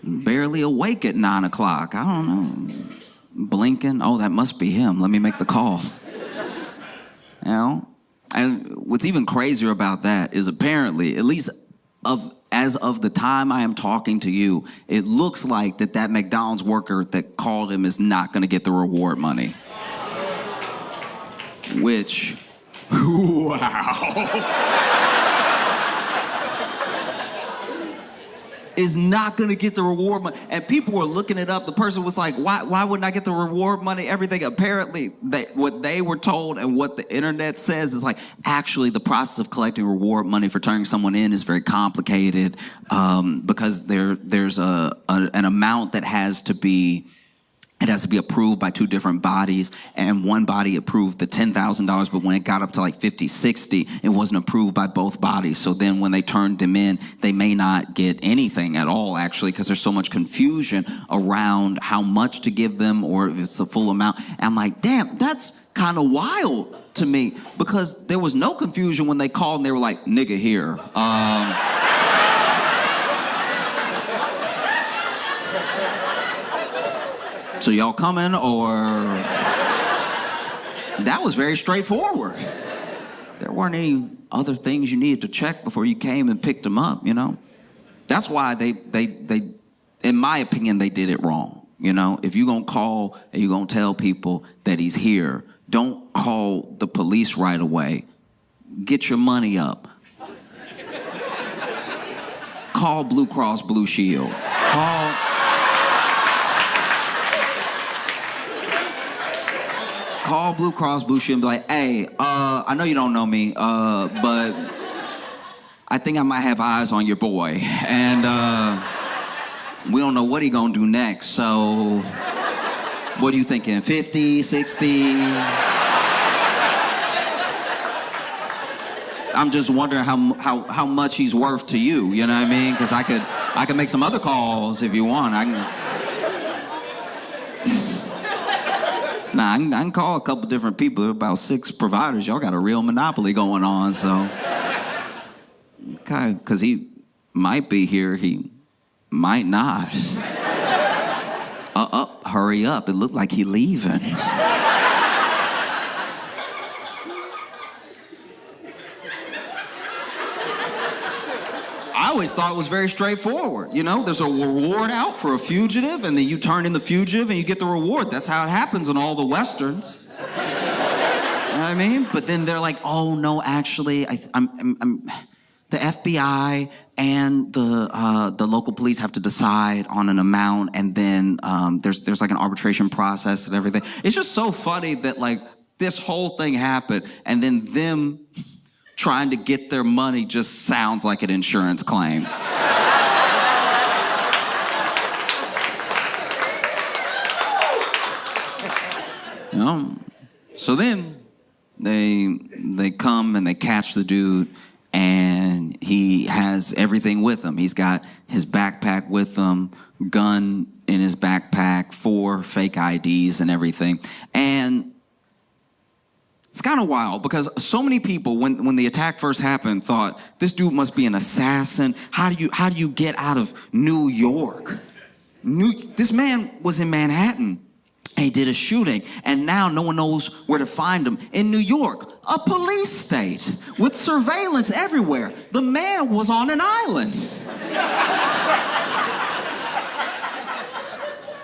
barely awake at 9 o'clock. I don't know. Blinking. Oh, that must be him. Let me make the call. You know? And what's even crazier about that is apparently, at least as of the time I am talking to you, it looks like that McDonald's worker that called him is not going to get the reward money. Which, wow. is not gonna get the reward money. And people were looking it up. The person was like, why wouldn't I get the reward money? Everything. Apparently, what they were told and what the internet says is like, actually, the process of collecting reward money for turning someone in is very complicated because there's an amount that has to be approved by two different bodies, and one body approved the $10,000, but when it got up to like 50, 60, it wasn't approved by both bodies. So then when they turned them in, they may not get anything at all, actually, because there's so much confusion around how much to give them or if it's the full amount. And I'm like, damn, that's kind of wild to me, because there was no confusion when they called and they were like, nigga here. So y'all coming, or? That was very straightforward. There weren't any other things you needed to check before you came and picked them up, you know? That's why they in my opinion, they did it wrong, you know? If you're gonna call and you're gonna tell people that he's here, don't call the police right away. Get your money up. Call Blue Cross Blue Shield. Call Blue Cross Blue Shield and be like, hey, I know you don't know me, but I think I might have eyes on your boy. And we don't know what he gonna do next, so what are you thinking, 50, 60? I'm just wondering how much he's worth to you, you know what I mean? Because I could make some other calls if you want. Nah, I can call a couple different people, about 6 providers. Y'all got a real monopoly going on, so. Okay, because he might be here, he might not. Hurry up, it looked like he leaving. I always thought it was very straightforward. You know, there's a reward out for a fugitive, and then you turn in the fugitive and you get the reward. That's how it happens in all the Westerns. You know what I mean? But then they're like, oh, no, actually, I'm the FBI and the local police have to decide on an amount, and then there's like an arbitration process and everything. It's just so funny that, like, this whole thing happened, and then them trying to get their money just sounds like an insurance claim. You know? So then they come and they catch the dude, and he has everything with him. He's got his backpack with him, gun in his backpack, 4 fake IDs and everything. And it's kind of wild because so many people, when the attack first happened, thought this dude must be an assassin. How do you get out of New York? This man was in Manhattan. He did a shooting, and now no one knows where to find him. In New York, a police state with surveillance everywhere. The man was on an island.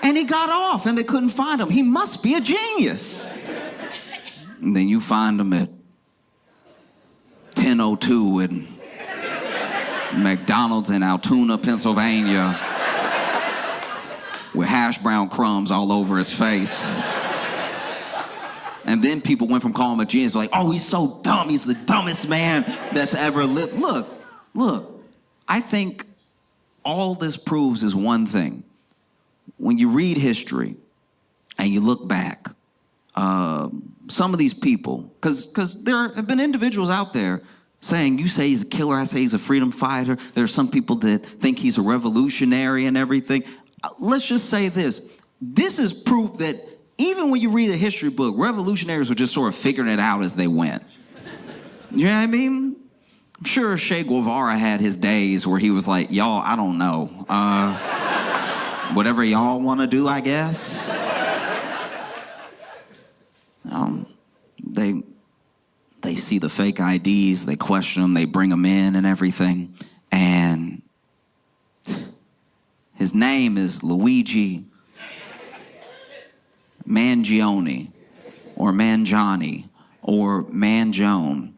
And he got off, and they couldn't find him. He must be a genius. And then you find him at 10:02 in McDonald's in Altoona, Pennsylvania, with hash brown crumbs all over his face. And then people went from calling him a genius, like, oh, he's so dumb. He's the dumbest man that's ever lived. Look, I think all this proves is one thing. When you read history and you look back, some of these people, because there have been individuals out there saying, you say he's a killer, I say he's a freedom fighter. There are some people that think he's a revolutionary and everything. Let's just say this. This is proof that even when you read a history book, revolutionaries were just sort of figuring it out as they went. You know what I mean? I'm sure Che Guevara had his days where he was like, y'all, I don't know. Whatever y'all want to do, I guess. They see the fake IDs, they question them, they bring them in and everything. And his name is Luigi Mangione, or Mangiani, or Mangione.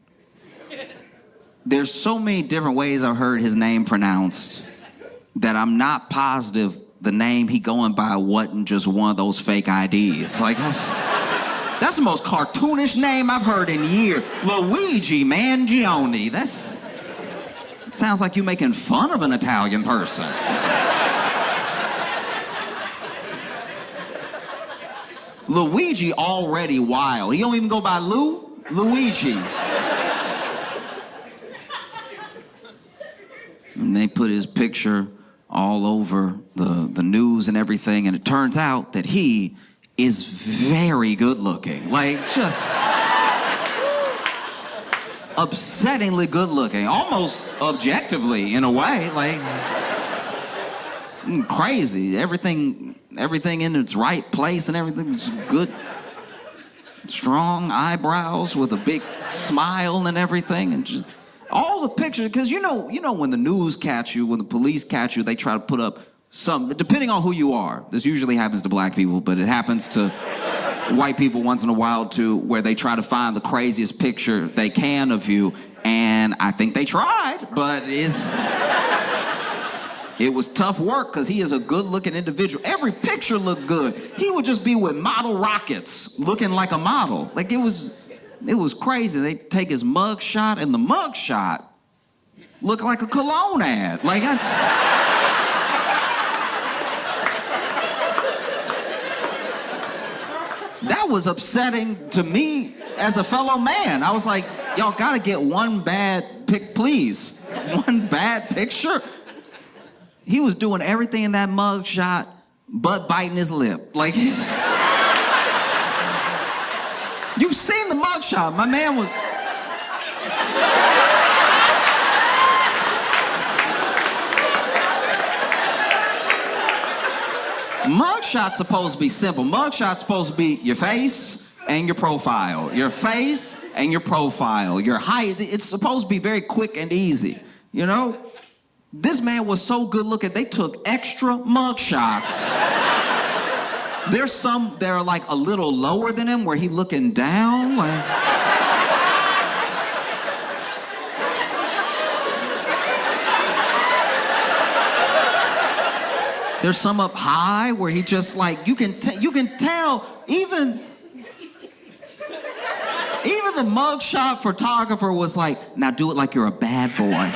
There's so many different ways I've heard his name pronounced that I'm not positive the name he going by wasn't just one of those fake IDs. Like, that's the most cartoonish name I've heard in years. Luigi Mangione. It sounds like you making fun of an Italian person. Luigi already wild. He don't even go by Luigi. And they put his picture all over the news and everything, and it turns out that he is very good looking. Like, just upsettingly good looking, almost objectively in a way. Like, crazy. Everything in its right place and everything's good. Strong eyebrows with a big smile and everything, and just all the pictures. Because you know when the news catch you, when the police catch you, they try to put up some, depending on who you are. This usually happens to black people, but it happens to white people once in a while too, where they try to find the craziest picture they can of you. And I think they tried, but it was tough work because he is a good-looking individual. Every picture looked good. He would just be with model rockets, looking like a model. Like, it was crazy. They take his mug shot, and the mug shot looked like a cologne ad. Like, that was upsetting to me as a fellow man. I was like, y'all gotta get one bad pic, please. One bad picture. He was doing everything in that mug shot but biting his lip. Like, you've seen the mug shot. My man was... Mugshot's supposed to be simple. Mugshot's supposed to be your face and your profile. Your face and your profile. Your height. It's supposed to be very quick and easy, you know? This man was so good looking, they took extra mugshots. There's some that are like a little lower than him where he looking down. Like... There's some up high where he just like, you can tell even the mugshot photographer was like, now do it like you're a bad boy.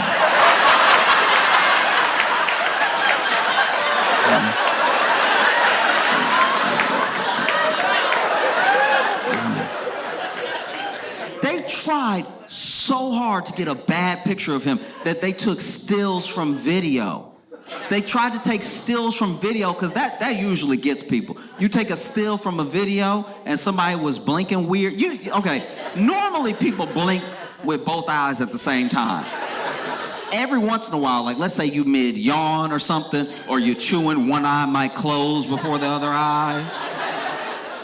They tried so hard to get a bad picture of him that they took stills from video. They tried to take stills from video because that usually gets people. You take a still from a video and somebody was blinking weird. Okay, normally people blink with both eyes at the same time. Every once in a while, like let's say you mid-yawn or something, or you're chewing, one eye might close before the other eye.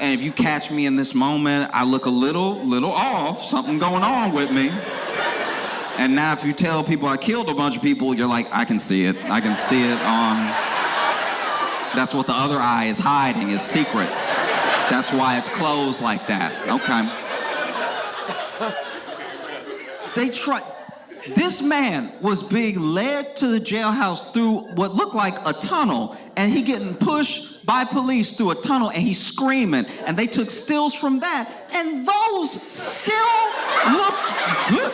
And if you catch me in this moment, I look a little off, something going on with me. And now if you tell people I killed a bunch of people, you're like, I can see it. I can see it on... That's what the other eye is hiding, is secrets. That's why it's closed like that. Okay. They tried... This man was being led to the jailhouse through what looked like a tunnel, and he getting pushed by police through a tunnel, and he's screaming. And they took stills from that, and those still looked good.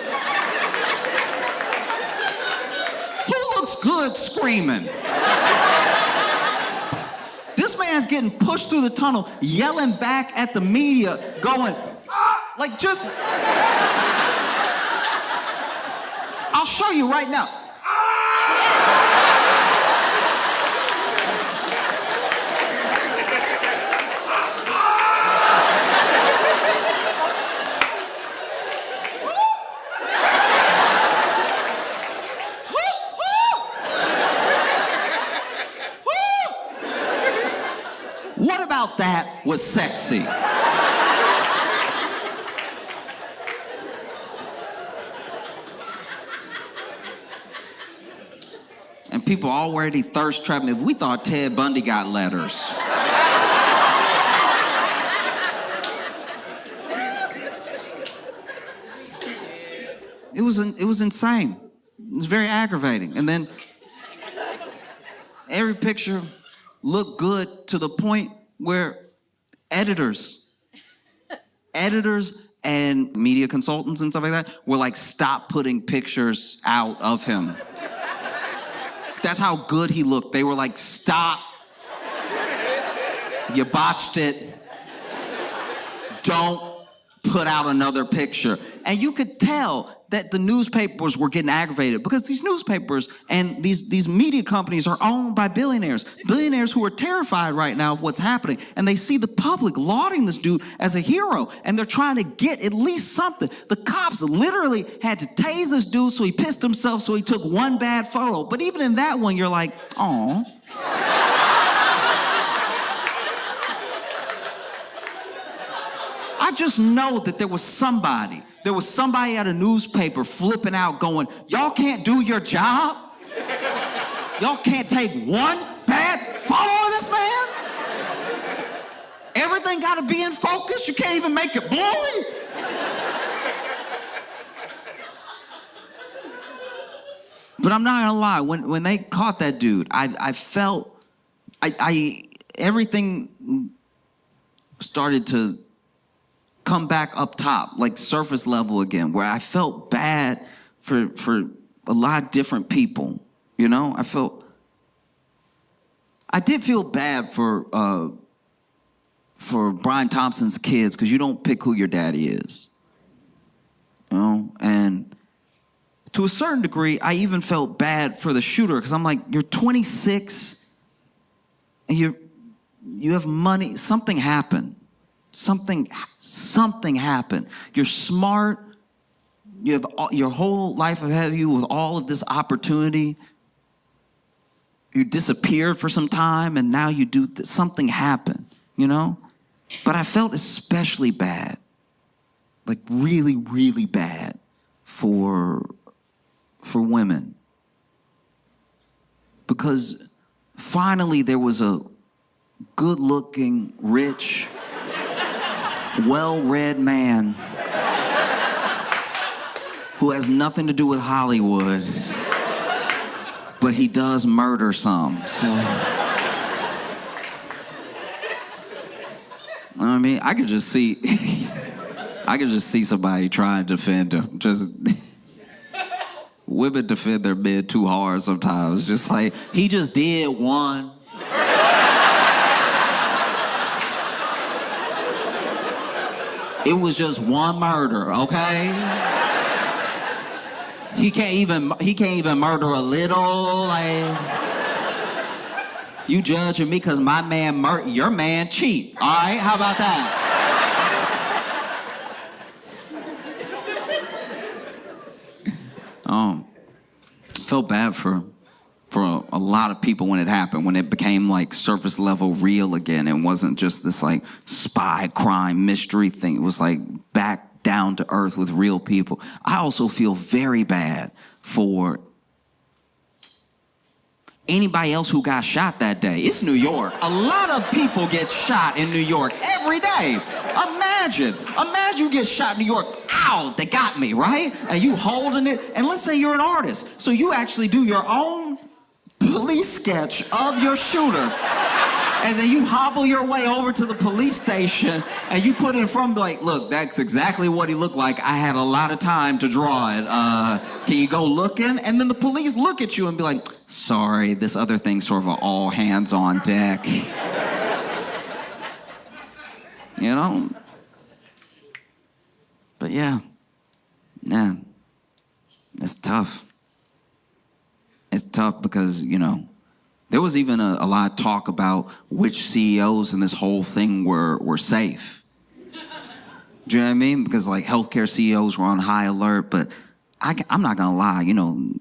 Who looks good screaming? This man's getting pushed through the tunnel, yelling back at the media, going, ah, like just... I'll show you right now. What about that was sexy? And people already thirst trapping me. We thought Ted Bundy got letters. It was insane. It was very aggravating. And then every picture looked good to the point where editors and media consultants and stuff like that were like, stop putting pictures out of him. That's how good he looked. They were like, stop. You botched it. Don't put out another picture. And you could tell that the newspapers were getting aggravated because these newspapers and these media companies are owned by billionaires. Billionaires who are terrified right now of what's happening. And they see the public lauding this dude as a hero. And they're trying to get at least something. The cops literally had to tase this dude so he pissed himself so he took one bad photo. But even in that one, you're like, aw. I just know that there was somebody at a newspaper flipping out going, y'all can't do your job? Y'all can't take one bad photo of this man? Everything gotta be in focus? You can't even make it blurry? But I'm not gonna lie, when they caught that dude, I felt, everything started to come back up top, like surface level again, where I felt bad for a lot of different people, you know? I did feel bad for Brian Thompson's kids, because you don't pick who your daddy is, you know? And to a certain degree, I even felt bad for the shooter, because I'm like, you're 26, and you have money, something happened. Something happened. You're smart. You have your whole life ahead of you with all of this opportunity. You disappeared for some time, and now you do something happened, you know? But I felt especially bad, like really, really bad for women. Because finally there was a good-looking, rich, well-read man who has nothing to do with Hollywood, but he does murder some. So, you know what I mean? I could just see somebody trying to defend him. Just women defend their men too hard sometimes. Just like, he just did one. It was just one murder, okay? He can't even murder a little, like. You judging me because my man your man cheat, all right? How about that? Felt bad for a lot of people when it happened, when it became like surface level real again. It wasn't just this like spy crime mystery thing. It was like back down to earth with real people. I also feel very bad for anybody else who got shot that day. It's New York. A lot of people get shot in New York every day. Imagine you get shot in New York. Ow, they got me, right? And you holding it. And let's say you're an artist. So you actually do your own police sketch of your shooter. And then you hobble your way over to the police station and you put in front, like, look, that's exactly what he looked like. I had a lot of time to draw it. Can you go looking? And then the police look at you and be like, sorry, this other thing's sort of an all hands on deck. You know? But yeah, it's tough. It's tough because, you know, there was even a lot of talk about which CEOs in this whole thing were safe. Do you know what I mean? Because like healthcare CEOs were on high alert, but I'm not gonna lie, you know,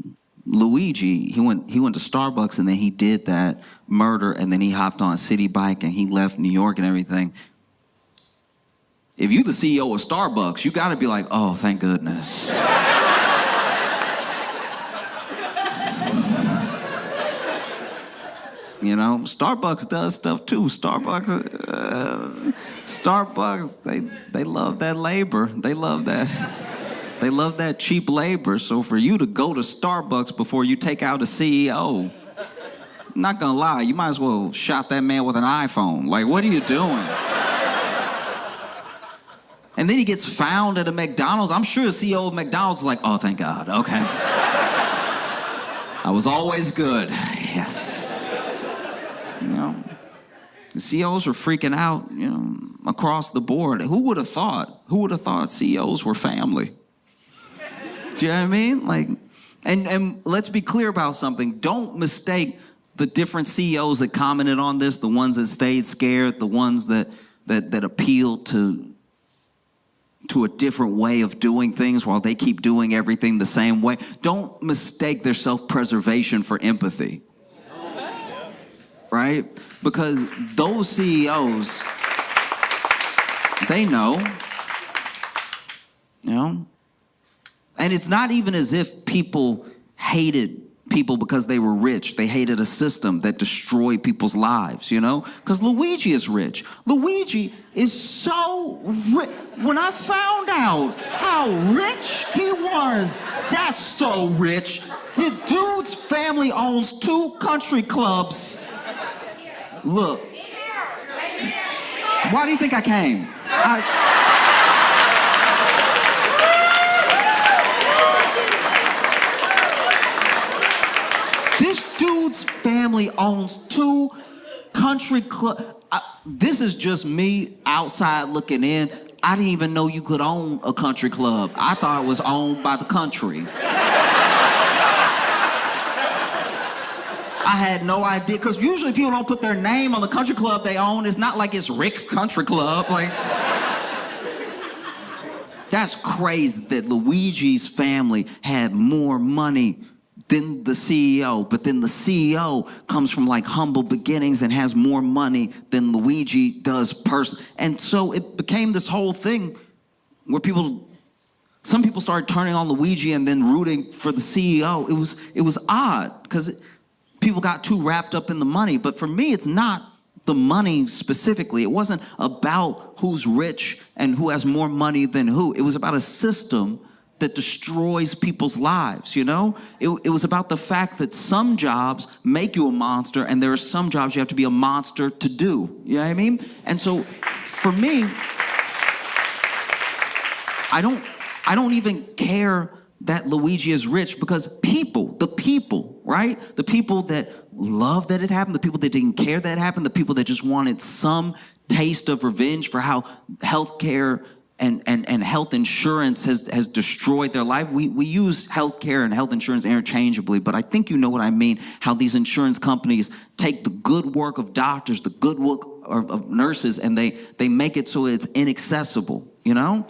Luigi, he went to Starbucks and then he did that murder and then he hopped on a city bike and he left New York and everything. If you the CEO of Starbucks, you gotta be like, oh, thank goodness. You know, Starbucks does stuff too. Starbucks, they love that labor. They love that cheap labor. So for you to go to Starbucks before you take out a CEO, I'm not gonna lie, you might as well shot that man with an iPhone. Like, what are you doing? And then he gets found at a McDonald's. I'm sure the CEO of McDonald's is like, oh, thank God, okay. I was always good, yes. You know, the CEOs were freaking out, you know, across the board. Who would have thought? Who would have thought CEOs were family? Do you know what I mean? Like, and let's be clear about something. Don't mistake the different CEOs that commented on this, the ones that stayed scared, the ones that appealed to a different way of doing things while they keep doing everything the same way. Don't mistake their self-preservation for empathy. Right? Because those CEOs, they know, you know? And it's not even as if people hated people because they were rich. They hated a system that destroyed people's lives, you know? Because Luigi is rich. Luigi is so rich. When I found out how rich he was, that's so rich. The dude's family owns 2 country clubs. Look. Why do you think I came? This dude's family owns 2 country clubs. This is just me outside looking in. I didn't even know you could own a country club. I thought it was owned by the country. I had no idea, because usually people don't put their name on the country club they own. It's not like it's Rick's Country Club. Like, that's crazy that Luigi's family had more money than the CEO, but then the CEO comes from like humble beginnings and has more money than Luigi does personally. And so it became this whole thing where some people started turning on Luigi and then rooting for the CEO. It was odd because people got too wrapped up in the money. But for me, it's not the money specifically. It wasn't about who's rich and who has more money than who. It was about a system that destroys people's lives, you know? It was about the fact that some jobs make you a monster and there are some jobs you have to be a monster to do. You know what I mean? And so for me, I don't even care that Luigi is rich, because the people, right? The people that love that it happened, the people that didn't care that it happened, the people that just wanted some taste of revenge for how healthcare and health insurance has destroyed their life. We use healthcare and health insurance interchangeably, but I think you know what I mean, how these insurance companies take the good work of doctors, the good work of nurses, and they make it so it's inaccessible, you know?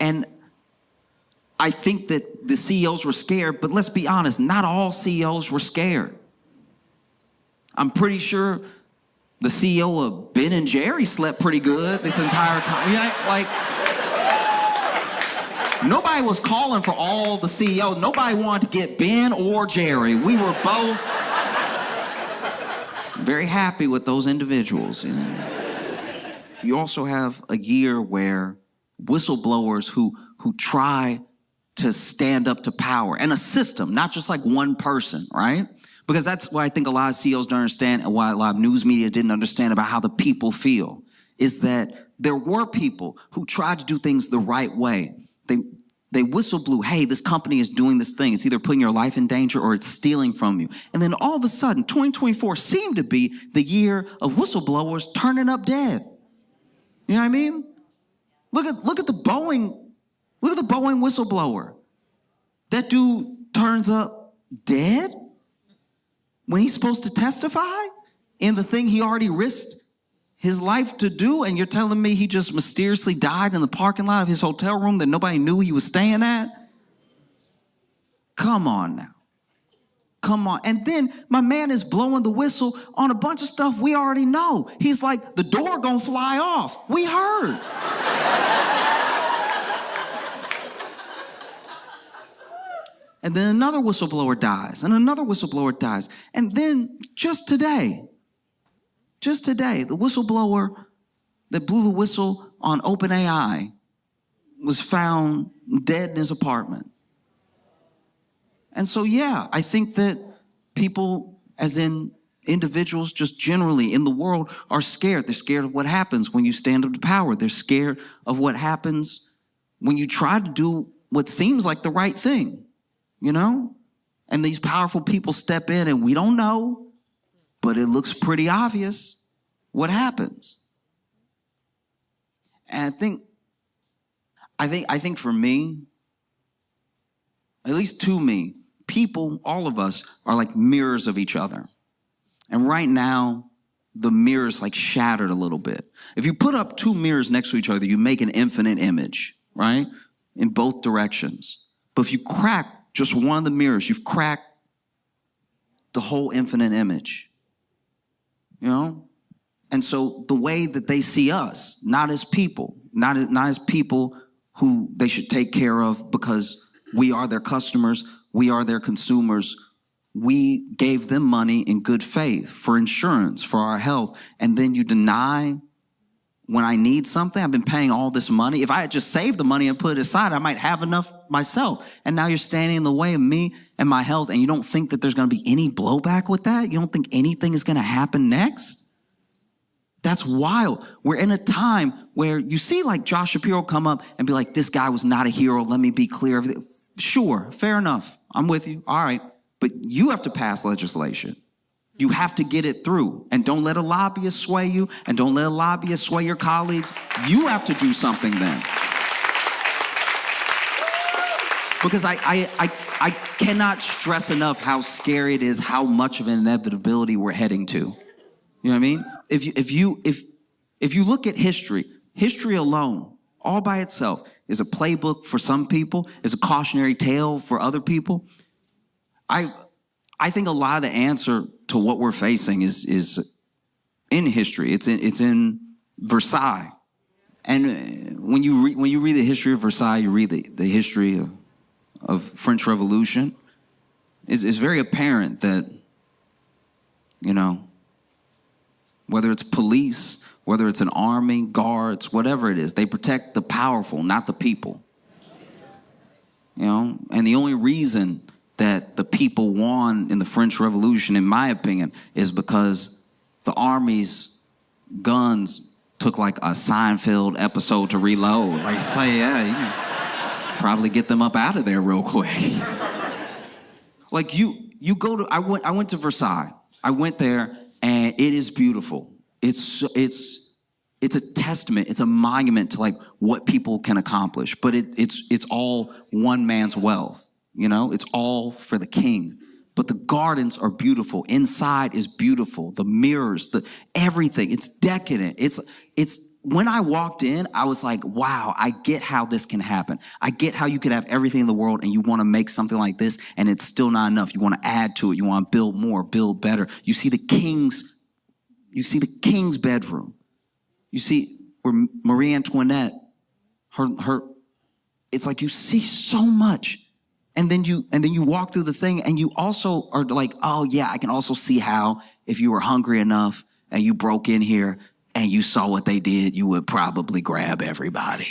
And I think that the CEOs were scared, but let's be honest, not all CEOs were scared. I'm pretty sure the CEO of Ben and Jerry slept pretty good this entire time. Yeah, like, nobody was calling for all the CEOs. Nobody wanted to get Ben or Jerry. We were both very happy with those individuals. You know? You also have a year where whistleblowers who try to stand up to power, and a system, not just like one person, right? Because that's why I think a lot of CEOs don't understand, and why a lot of news media didn't understand about how the people feel, is that there were people who tried to do things the right way. They whistle-blew, hey, this company is doing this thing. It's either putting your life in danger or it's stealing from you. And then all of a sudden, 2024 seemed to be the year of whistleblowers turning up dead. You know what I mean? Look at the Boeing whistleblower. That dude turns up dead when he's supposed to testify in the thing he already risked his life to do, and you're telling me he just mysteriously died in the parking lot of his hotel room that nobody knew he was staying at? Come on now. Come on. And then my man is blowing the whistle on a bunch of stuff we already know. He's like, the door gonna fly off. We heard. And then another whistleblower dies, and another whistleblower dies. And then just today, the whistleblower that blew the whistle on OpenAI was found dead in his apartment. And so, yeah, I think that people, as in individuals just generally in the world are scared. They're scared of what happens when you stand up to power. They're scared of what happens when you try to do what seems like the right thing, you know? And these powerful people step in and we don't know, but it looks pretty obvious what happens. And I think for me, at least to me, people, all of us, are like mirrors of each other. And right now, the mirror's like shattered a little bit. If you put up two mirrors next to each other, you make an infinite image, right? In both directions. But if you crack just one of the mirrors, you've cracked the whole infinite image, you know? And so the way that they see us, not as people, not as people who they should take care of because we are their customers, we are their consumers. We gave them money in good faith for insurance, for our health, and then you deny when I need something. I've been paying all this money. If I had just saved the money and put it aside, I might have enough myself. And now you're standing in the way of me and my health, and you don't think that there's going to be any blowback with that? You don't think anything is going to happen next? That's wild. We're in a time where you see like Josh Shapiro come up and be like, this guy was not a hero. Let me be clear. Sure, fair enough. I'm with you. All right. But you have to pass legislation. You have to get it through. And don't let a lobbyist sway you, and don't let a lobbyist sway your colleagues. You have to do something then. Because I cannot stress enough how scary it is, how much of an inevitability we're heading to. You know what I mean? If you look at history alone, all by itself, is a playbook for some people, is a cautionary tale for other people. I think a lot of the answer to what we're facing is in history. It's in Versailles. And when you read the history of Versailles, you read the history of French Revolution, it's very apparent that, you know, whether it's police, whether it's an army, guards, whatever it is, they protect the powerful, not the people. You know, and the only reason that the people won in the French Revolution, in my opinion, is because the army's guns took like a Seinfeld episode to reload. Like, say, yeah, you can probably get them up out of there real quick. Like you go to, I went to Versailles. I went there and it is beautiful. It's a testament. It's a monument to like what people can accomplish, but it's all one man's wealth. You know, it's all for the king. But the gardens are beautiful. Inside is beautiful. The mirrors, everything. It's decadent. It's when I walked in, I was like, wow, I get how this can happen. I get how you could have everything in the world and you want to make something like this and it's still not enough. You want to add to it. You want to build more, build better. You see the king's bedroom. You see where Marie Antoinette, her, it's like you see so much. And then you walk through the thing and you also are like, oh yeah, I can also see how if you were hungry enough and you broke in here and you saw what they did, you would probably grab everybody.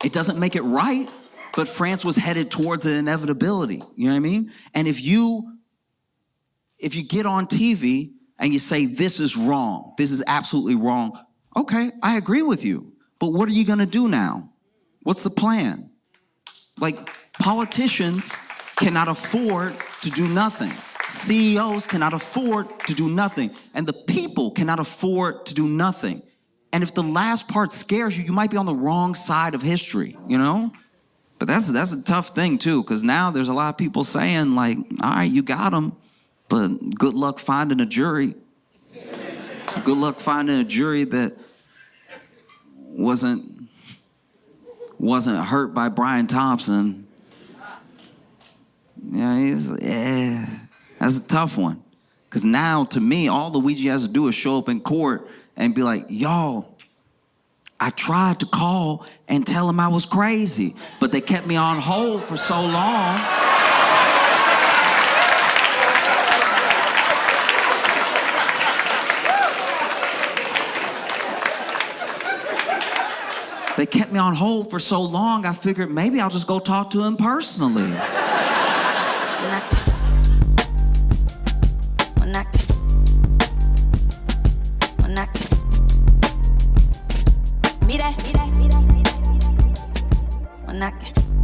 It doesn't make it right, but France was headed towards an inevitability. You know what I mean? And if you get on TV and you say, this is wrong, this is absolutely wrong, okay, I agree with you. But what are you going to do now? What's the plan? Like, politicians cannot afford to do nothing. CEOs cannot afford to do nothing. And the people cannot afford to do nothing. And if the last part scares you, you might be on the wrong side of history, you know? But that's a tough thing, too, because now there's a lot of people saying, like, all right, you got them, but good luck finding a jury. Good luck finding a jury that wasn't hurt by Brian Thompson. Yeah, that's a tough one. Because now, to me, all Luigi has to do is show up in court and be like, y'all, I tried to call and tell him I was crazy, but they kept me on hold for so long. They kept me on hold for so long, I figured maybe I'll just go talk to him personally. Mira, mira, mira, mira, mira.